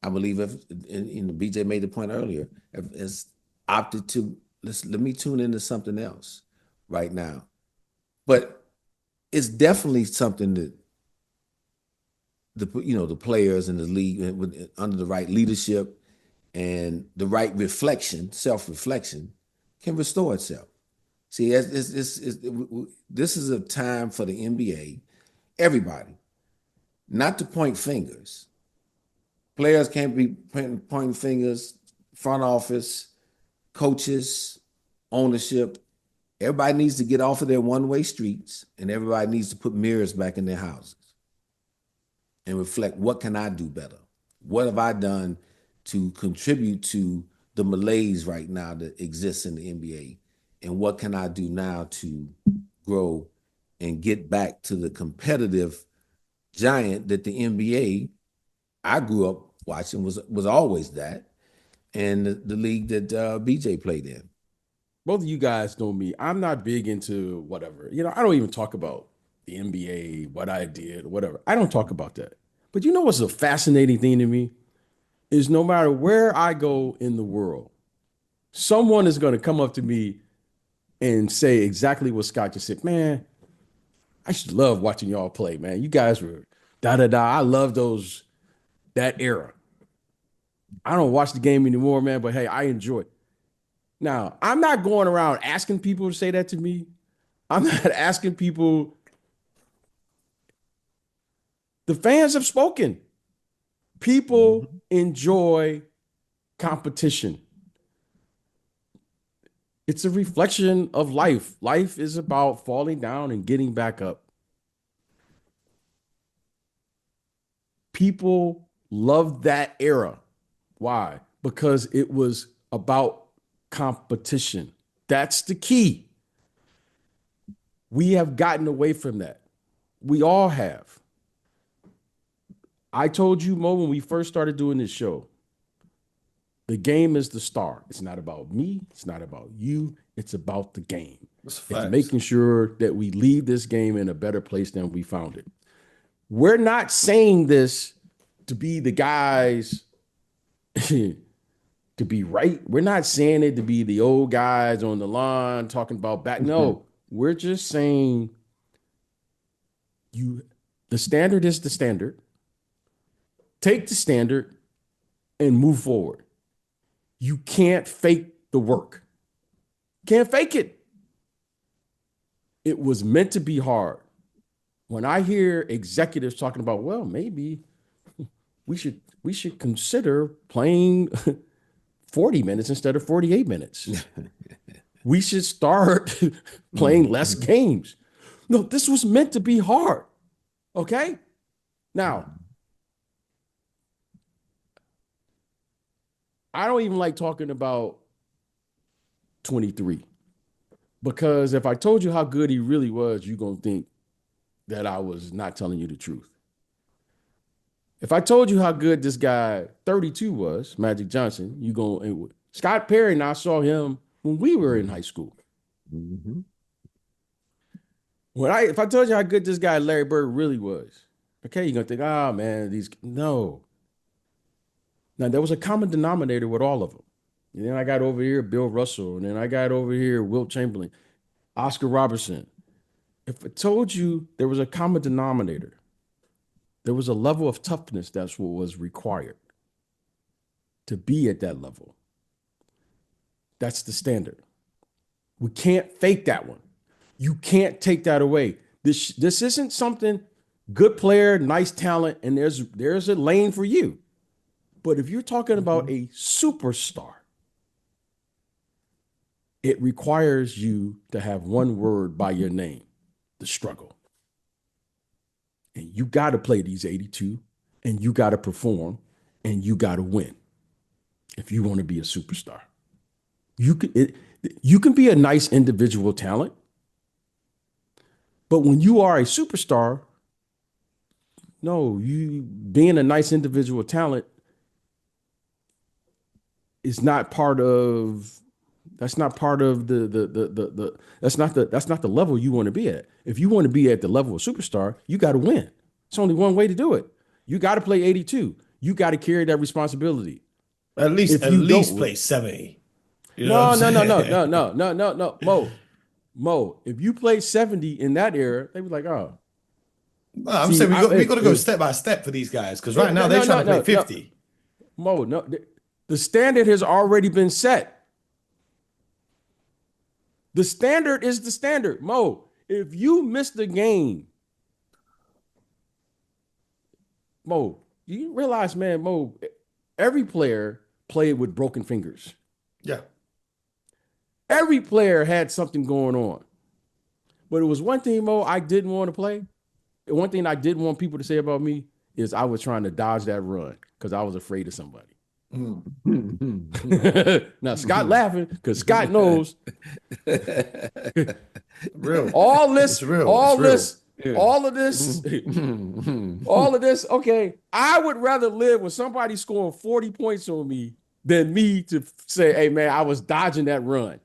I believe BJ made the point earlier, has opted to let me tune into something else right now. But it's definitely something that the players in the league under the right leadership and the right self-reflection, can restore itself. See, this is a time for the NBA, everybody, not to point fingers. Players can't be pointing fingers, front office, coaches, ownership. Everybody needs to get off of their one-way streets, and everybody needs to put mirrors back in their houses and reflect, what can I do better? What have I done to contribute to the malaise right now that exists in the NBA? And what can I do now to grow and get back to the competitive giant that the NBA I grew up watching was always that, and the league that BJ played in. Both of you guys know me. I'm not big into whatever. I don't even talk about the NBA, what I did, whatever. I don't talk about that. But you know what's a fascinating thing to me is no matter where I go in the world, someone is going to come up to me and say exactly what Scott just said. Man, I used to love watching y'all play, man. You guys were da-da-da. I love that era. I don't watch the game anymore, man, but hey, I enjoy it. Now, I'm not going around asking people to say that to me. I'm not asking people. The fans have spoken. People enjoy competition. It's a reflection of life. Life is about falling down and getting back up. People love that era. Why? Because it was about competition. That's the key. We have gotten away from that. We all have. I told you, Mo, when we first started doing this show, the game is the star. It's not about me. It's not about you. It's about the game. It's making sure that we leave this game in a better place than we found it. We're not saying this to be the guys to be right. We're not saying it to be the old guys on the line talking about back. No, we're just saying the standard is the standard. Take the standard and move forward. You can't fake the work. Can't fake it. It was meant to be hard. When I hear executives talking about, well, maybe we should consider playing 40 minutes instead of 48 minutes. We should start playing less games. No, this was meant to be hard. Okay? Now, I don't even like talking about 23 because if I told you how good he really was, you're going to think that I was not telling you the truth. If I told you how good this guy 32 was, Magic Johnson, you going Scott Perry and I saw him when we were in high school. Mm-hmm. If I told you how good this guy Larry Bird really was, okay, you're gonna think, oh man, no. Now there was a common denominator with all of them. And then I got over here Bill Russell, and then I got over here Wilt Chamberlain, Oscar Robertson. If I told you there was a common denominator, there was a level of toughness that's what was required to be at that level. That's the standard. We can't fake that one. You can't take that away. This isn't something good player, nice talent, and there's a lane for you. But if you're talking about a superstar, it requires you to have one word by your name, the struggle. And you got to play these 82, and you got to perform, and you got to win if you want to be a superstar. You can be a nice individual talent, but when you are a superstar, no, you being a nice individual talent is not part of. That's not part of the that's not the level you want to be at. If you want to be at the level of superstar, you got to win. It's only one way to do it. You got to play 82. You got to carry that responsibility. At least play 70. You know No. Mo, if you play 70 in that era, they be like, oh. No, I'm saying we got to go step by step for these guys, because right now they're trying to play 50. Mo, no, the standard has already been set. The standard is the standard. Mo, if you miss the game, Mo, you realize, man, Mo, every player played with broken fingers. Yeah. Every player had something going on. But it was one thing, Mo, I didn't want to play. One thing I didn't want people to say about me is I was trying to dodge that run because I was afraid of somebody. Now Scott laughing because Scott knows all of this. Okay, I would rather live with somebody scoring 40 points on me than me to say, hey man, I was dodging that run.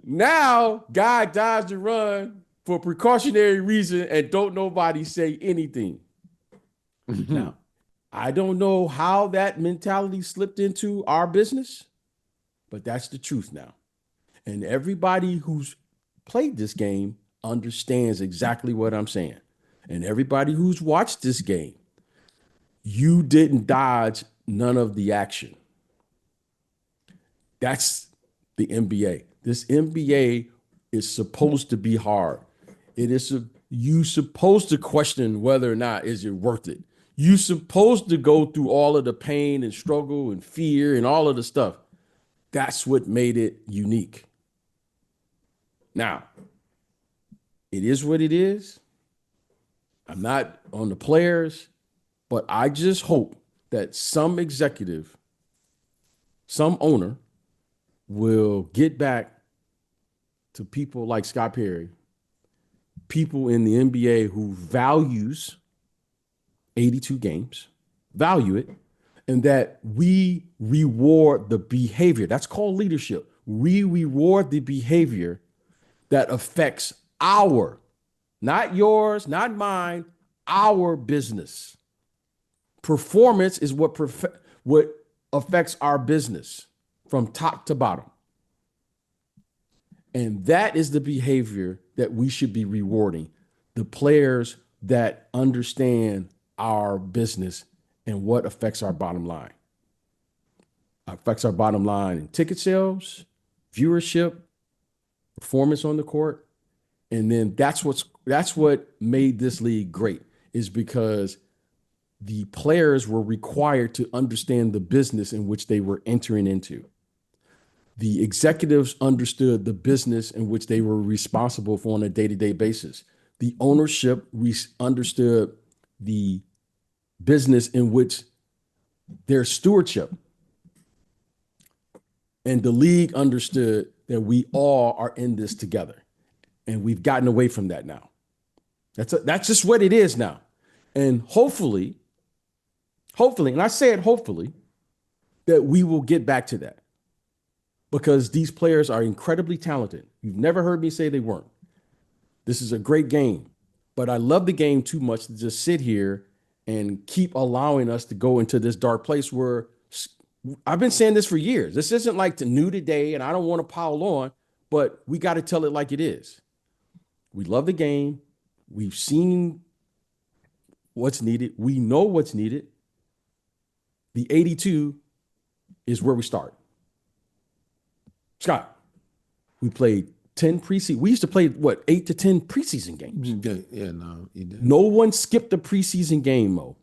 Now guy dodged the run for precautionary reason and don't nobody say anything. Now I don't know how that mentality slipped into our business, but that's the truth now. And everybody who's played this game understands exactly what I'm saying. And everybody who's watched this game, you didn't dodge none of the action. That's the NBA. This NBA is supposed to be hard. You supposed to question whether or not is it worth it. You're supposed to go through all of the pain and struggle and fear and all of the stuff. That's what made it unique. Now, it is what it is. I'm not on the players, but I just hope that some executive, some owner will get back to people like Scott Perry, people in the NBA who values 82 games, value it, and that we reward the behavior. That's called leadership. We reward the behavior that affects our, not yours, not mine, our business. Performance is what affects our business from top to bottom. And that is the behavior that we should be rewarding. The players that understand our business and what affects our bottom line. Affects our bottom line in ticket sales, viewership, performance on the court. And then that's what made this league great, is because the players were required to understand the business in which they were entering into. The executives understood the business in which they were responsible for on a day-to-day basis. The ownership understood the business in which their stewardship, and the league understood that we all are in this together, and we've gotten away from that now. That's just what it is now. And hopefully, and I say it hopefully, that we will get back to that, because these players are incredibly talented. You've never heard me say they weren't. This is a great game, but I love the game too much to just sit here and keep allowing us to go into this dark place where I've been saying this for years. This isn't like the new today, and I don't want to pile on, but we got to tell it like it is. We love the game. We've seen what's needed. We know what's needed. The 82 is where we start. Scott, we played 10 preseason. We used to play, what, 8 to 10 preseason games. Yeah, no, you did. No one skipped a preseason game, Mo.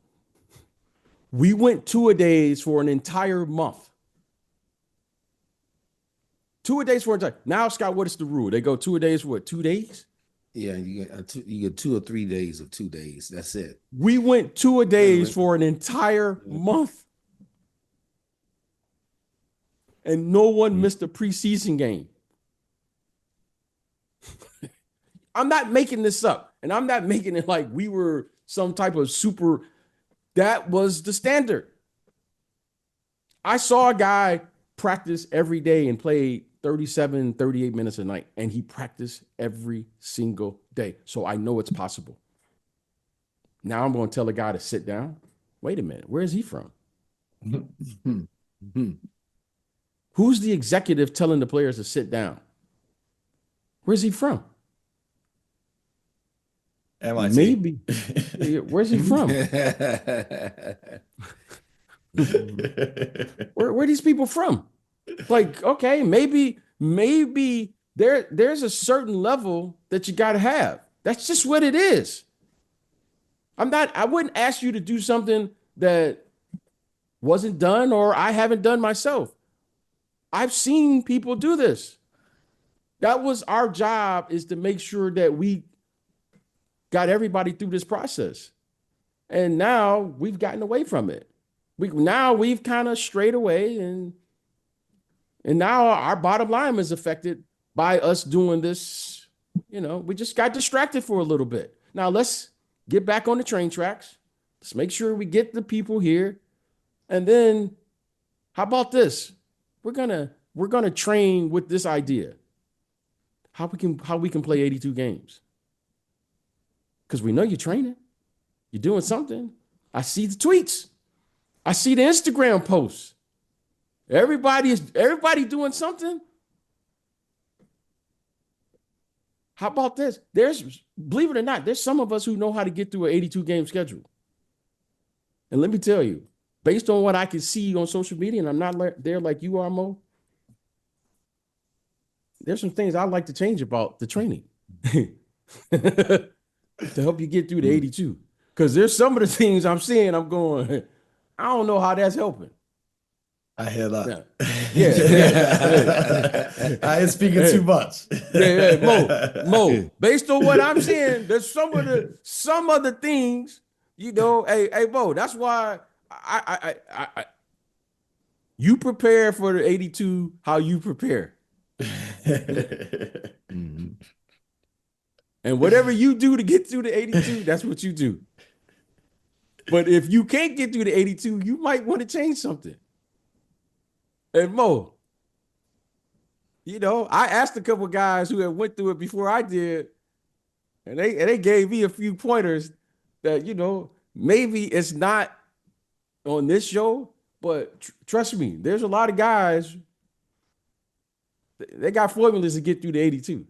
We went two-a-days for an entire month. Two-a-days for an entire. Now, Scott, what is the rule? They go two-a-days for what, 2 days? Yeah, you get 2 or 3 days of 2 days. That's it. We went two-a-days for an entire month. And no one missed a preseason game. I'm not making this up. And I'm not making it like we were some type of super. That was the standard. I saw a guy practice every day and play 37, 38 minutes a night. And he practiced every single day. So I know it's possible. Now I'm going to tell a guy to sit down. Wait a minute. Where is he from? Who's the executive telling the players to sit down? Where's he from? MIT. Maybe. Where's he from? Where are these people from? Like, okay, maybe there's a certain level that you got to have. That's just what it is. I wouldn't ask you to do something that wasn't done or I haven't done myself. I've seen people do this. That was our job, is to make sure that we got everybody through this process. And now we've gotten away from it. We've kind of strayed away, and now our bottom line is affected by us doing this. You know, we just got distracted for a little bit. Now let's get back on the train tracks. Let's make sure we get the people here. And then how about this? We're gonna train with this idea. How we can play 82 games. Because we know you're training. You're doing something. I see the tweets. I see the Instagram posts. Everybody doing something. How about this? Believe it or not, there's some of us who know how to get through an 82 game schedule. And let me tell you, based on what I can see on social media, and I'm not there like you are, Mo, there's some things I'd like to change about the training to help you get through the 82. Because there's some of the things I'm seeing, I'm going, I don't know how that's helping. I hear that. Yeah. I ain't speaking too much. Mo, based on what I'm seeing, there's some of the things, you know, hey, Mo, that's why I you prepare for the 82 how you prepare. And whatever you do to get through the 82, that's what you do. But if you can't get through the 82, you might want to change something. And Mo, you know, I asked a couple guys who had went through it before I did, and they gave me a few pointers that, you know, maybe it's not on this show, but trust me, there's a lot of guys, they got formulas to get through the 82.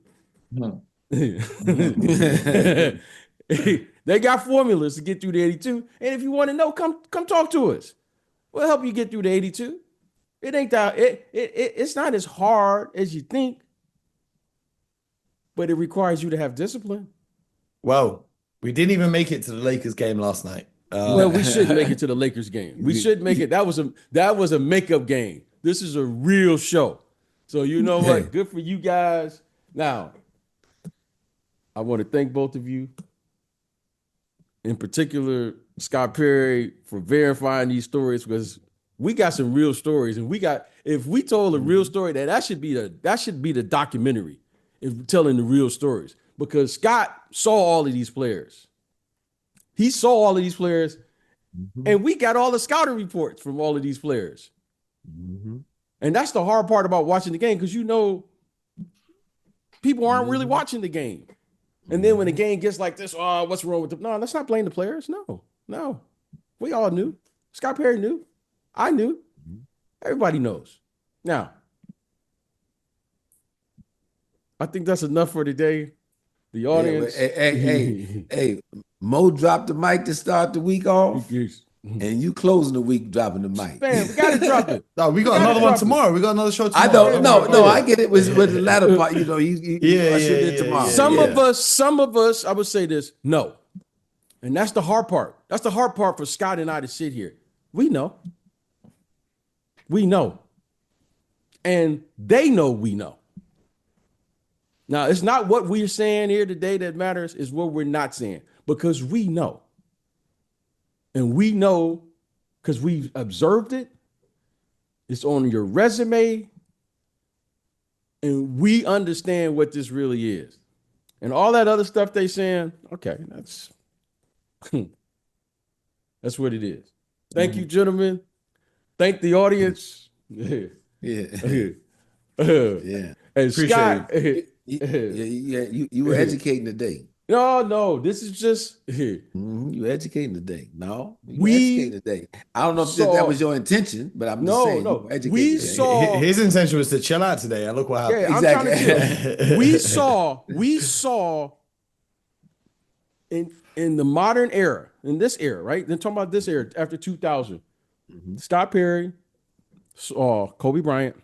They got formulas to get through the 82. And if you want to know, come talk to us. We'll help you get through the 82. It ain't that it's not as hard as you think, but it requires you to have discipline. Well, we didn't even make it to the Lakers game last night. Well, we should make it to the Lakers game. We should make it. That was a makeup game. This is a real show. So you know what? Good for you guys. Now, I want to thank both of you. In particular, Scott Perry, for verifying these stories, because we got some real stories, and if we told a real story, that should be the documentary, if telling the real stories, because Scott saw all of these players. He saw all of these players, and we got all the scouting reports from all of these players. And that's the hard part about watching the game, because you know people aren't really watching the game. And then when the game gets like this, oh, what's wrong with them? No, let's not blame the players. No. We all knew. Scott Perry knew. I knew. Everybody knows. Now, I think that's enough for today. The audience. Hey, Mo dropped the mic to start the week off. and you closing the week dropping the mic. Man, we gotta drop it. No, we got another one tomorrow. We got another show tomorrow. I don't. No, I get it with the latter part. You ushered in tomorrow. Some of us, I would say this, no. And that's the hard part. That's the hard part for Scott and I to sit here. We know. We know. And they know we know. Now, it's not what we're saying here today that matters, it's what we're not saying. Because we know. And we know because we've observed it. It's on your resume. And we understand what this really is. And all that other stuff they saying, okay, that's what it is. Thank you, gentlemen. Thank the audience. Yeah. And Appreciate Scott. You were educating today. No, this is just You were educating today. No, you were educating today. I don't know if that was your intention, but I'm just saying. No, we saw his intention was to chill out today, and look what happened. Yeah, exactly. I'm trying to tell you. We saw in the modern era, in this era, right? Then talking about this era after 2000. Scott Perry saw Kobe Bryant,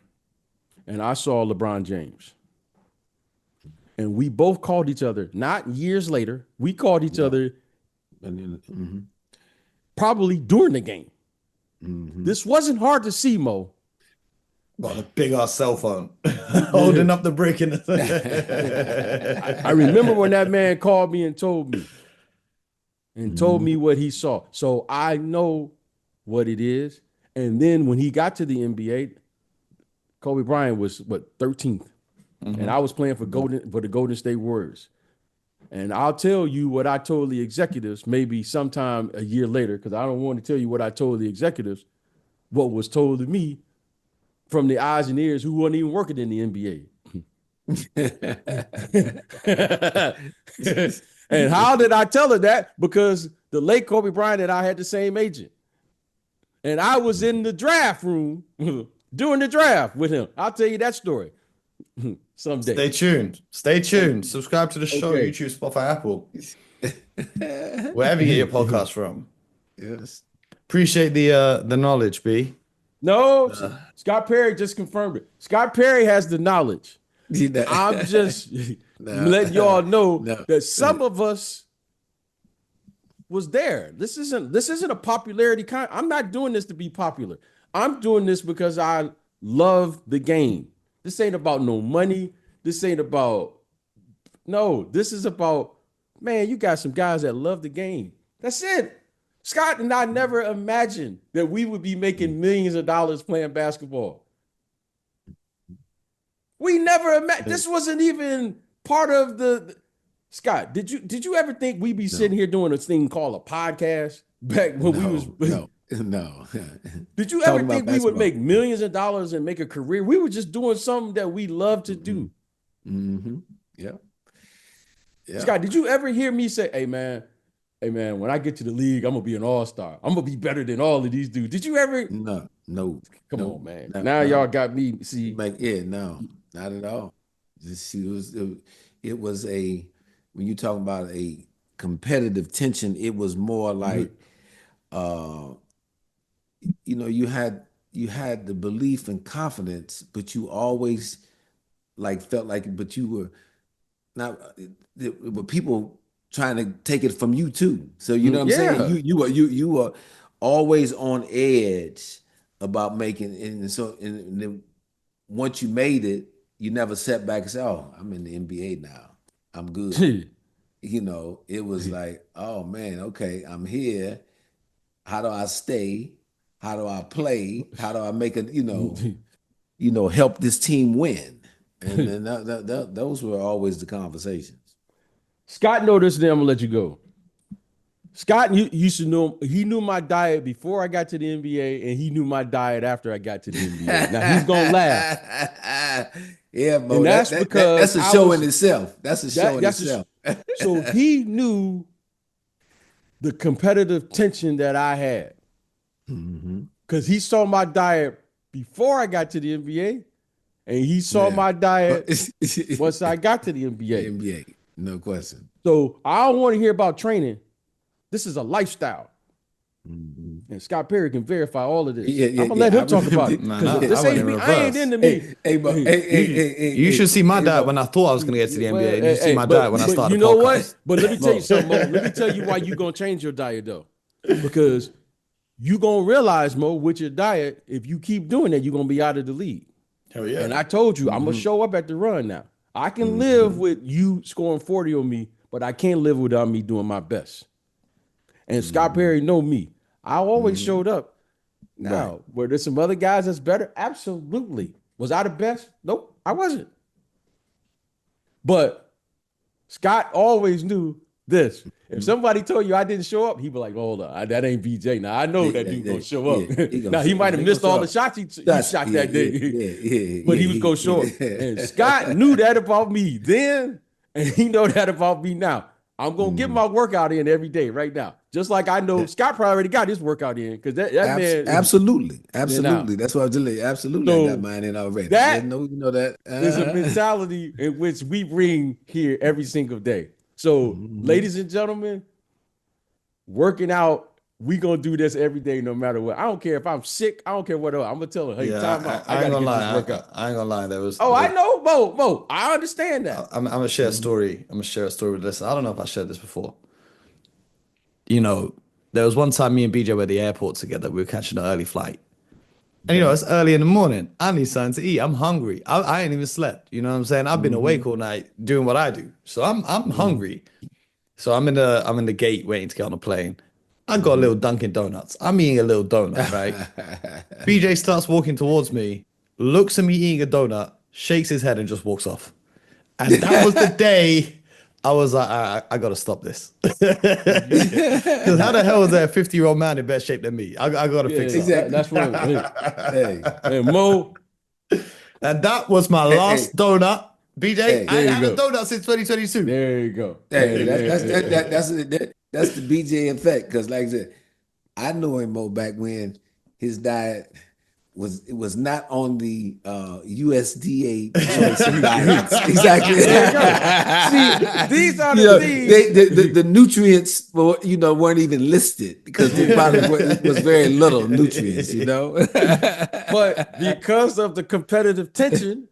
and I saw LeBron James. And we both called each other, not years later, we called each other probably during the game. This wasn't hard to see, Mo. Got a big ass cell phone holding up the brick in the I remember when that man called me and told me what he saw. So I know what it is. And then when he got to the NBA, Kobe Bryant was 13th. And I was playing for the Golden State Warriors. And I'll tell you what I told the executives maybe sometime a year later, because I don't want to tell you what I told the executives, what was told to me from the eyes and ears who wasn't even working in the NBA. And how did I tell her that? Because the late Kobe Bryant and I had the same agent. And I was in the draft room doing the draft with him. I'll tell you that story someday. Stay tuned. Subscribe to the show, YouTube, Spotify, Apple. Wherever you get your podcast from. Yes. Appreciate the knowledge, B. No, Scott Perry just confirmed it. Scott Perry has the knowledge. I'm just letting y'all know that some of us was there. This isn't a popularity I'm not doing this to be popular. I'm doing this because I love the game. This ain't about no money. This ain't about this is about, man, you got some guys that love the game. That's it. Scott and I never imagined that we would be making millions of dollars playing basketball. We never imagined. This wasn't even part of the Scott, did you ever think we'd be sitting here doing a thing called a podcast back when we was No. Did you ever think we would make millions of dollars and make a career? We were just doing something that we love to do. Yeah. Scott, did you ever hear me say, hey man, when I get to the league, I'm gonna be an all-star. I'm gonna be better than all of these dudes. Did you ever? No. Come on, man. Now y'all got me. See, no, not at all. It was a, when you talk about a competitive tension, it was more like, you had the belief and confidence, but you always felt like, but you were not, there were people trying to take it from you too. So you know what I'm saying? You were always on edge about making, and then once you made it, you never sat back and said, "Oh, I'm in the NBA now. I'm good." It was like, "Oh man, okay, I'm here. How do I stay? How do I play? How do I make it? Help this team win?" And then those were always the conversations. Scott noticed them. I'm gonna let you go. Scott used to know. He knew my diet before I got to the NBA, and he knew my diet after I got to the NBA. Now he's gonna laugh. Yeah, Mo, and that's because that's a show in itself. That's a show in itself. So he knew the competitive tension that I had, because he saw my diet before I got to the NBA, and he saw my diet once I got to the NBA. NBA, no question. So I don't want to hear about training. This is a lifestyle. And Scott Perry can verify all of this. Yeah, yeah, I'm gonna let yeah, him I talk remember about it. Man, Because I this went ain't in me. I ain't reverse. into me. You should see my hey, diet Mo. when I thought I was going to get to the NBA. And you see my but, diet when I but started you the know podcast. what? But let me tell you something, Mo. Let me tell you why you gonna change your diet though. Because you gonna realize, Mo, with your diet, if you keep doing that, you're gonna be out of the league. Hell yeah. And I told you, I'm gonna show up at the run now. I can live with you scoring 40 on me, but I can't live without me doing my best. And Scott Perry know me. I always showed up. Now, were there some other guys that's better? Absolutely. Was I the best? Nope, I wasn't. But Scott always knew this. If somebody told you I didn't show up, he'd be like, hold on, that ain't BJ. Now I know that dude gonna show up. Now he might have missed all the shots he shot that day. But he was gonna show up. And Scott knew that about me then, and he know that about me now. I'm gonna get my workout in every day right now. Just like I know Scott probably already got his workout in because that man Absolutely. That's what I was doing. Absolutely, So I got mine in already. that You know that. is a mentality in which we bring here every single day. So, ladies and gentlemen, working out, we gonna do this every day, no matter what. I don't care if I'm sick. I don't care what. I'm gonna tell her, hey, time out. I ain't gotta gonna get lie. this workout. I ain't gonna lie. There was. I know, Mo. I understand that. I'm gonna share a story. I'm gonna share a story with this. I don't know if I shared this before. You know, there was one time me and BJ were at the airport together. We were catching an early flight. And you know, it's early in the morning. I need something to eat. I'm hungry. I ain't even slept. You know what I'm saying? I've been awake all night doing what I do. So I'm hungry. So I'm in the gate waiting to get on the plane. I got a little Dunkin' Donuts. I'm eating a little donut, right? BJ starts walking towards me, looks at me eating a donut, shakes his head, and just walks off. And that was the day I was like, I gotta stop this. Because how the hell is there a 50-year-old man in better shape than me? I gotta fix it. Exactly. That's one. Hey, Mo. And that was my last donut. BJ, I ain't had a go. donut since 2022. There you go. Hey, that's the BJ effect. Because like I said, I know him Mo back when his diet was not on the USDA choice of diets. Exactly. See, these are the things. The nutrients weren't even listed because there probably was very little nutrients, But because of the competitive tension,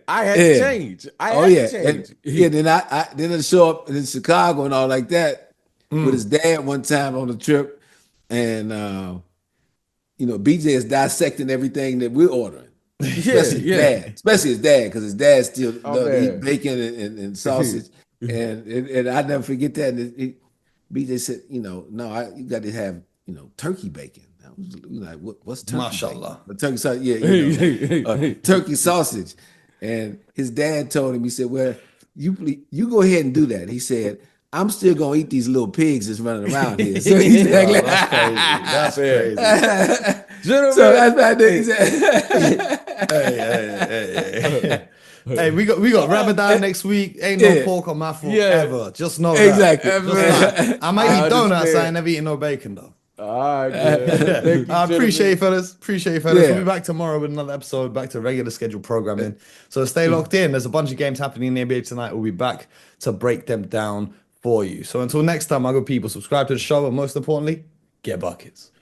I had to change. I had to change. Then I didn't show up in Chicago and all like that with his dad one time on the trip, and BJ is dissecting everything that we're ordering. Especially his dad, because his dad still eat bacon and sausage, and I never forget that. And BJ said, no, you got to have turkey bacon. I was like, what's turkey Mashallah. bacon? Turkey sausage, turkey sausage. And his dad told him, he said, well, you go ahead and do that. He said, I'm still gonna eat these little pigs that's running around here. So he's like, that's crazy. So that's what I did. Hey, we got Ramadan next week. Ain't no pork on my fork ever. Just know exactly. that. I might eat donuts. I ain't never eating no bacon though. All right, man. I appreciate you, fellas. We'll be back tomorrow with another episode, back to regular scheduled programming. So stay locked in. There's a bunch of games happening in the NBA tonight. We'll be back to break them down for you. So until next time, my good people, subscribe to the show, and most importantly, get buckets.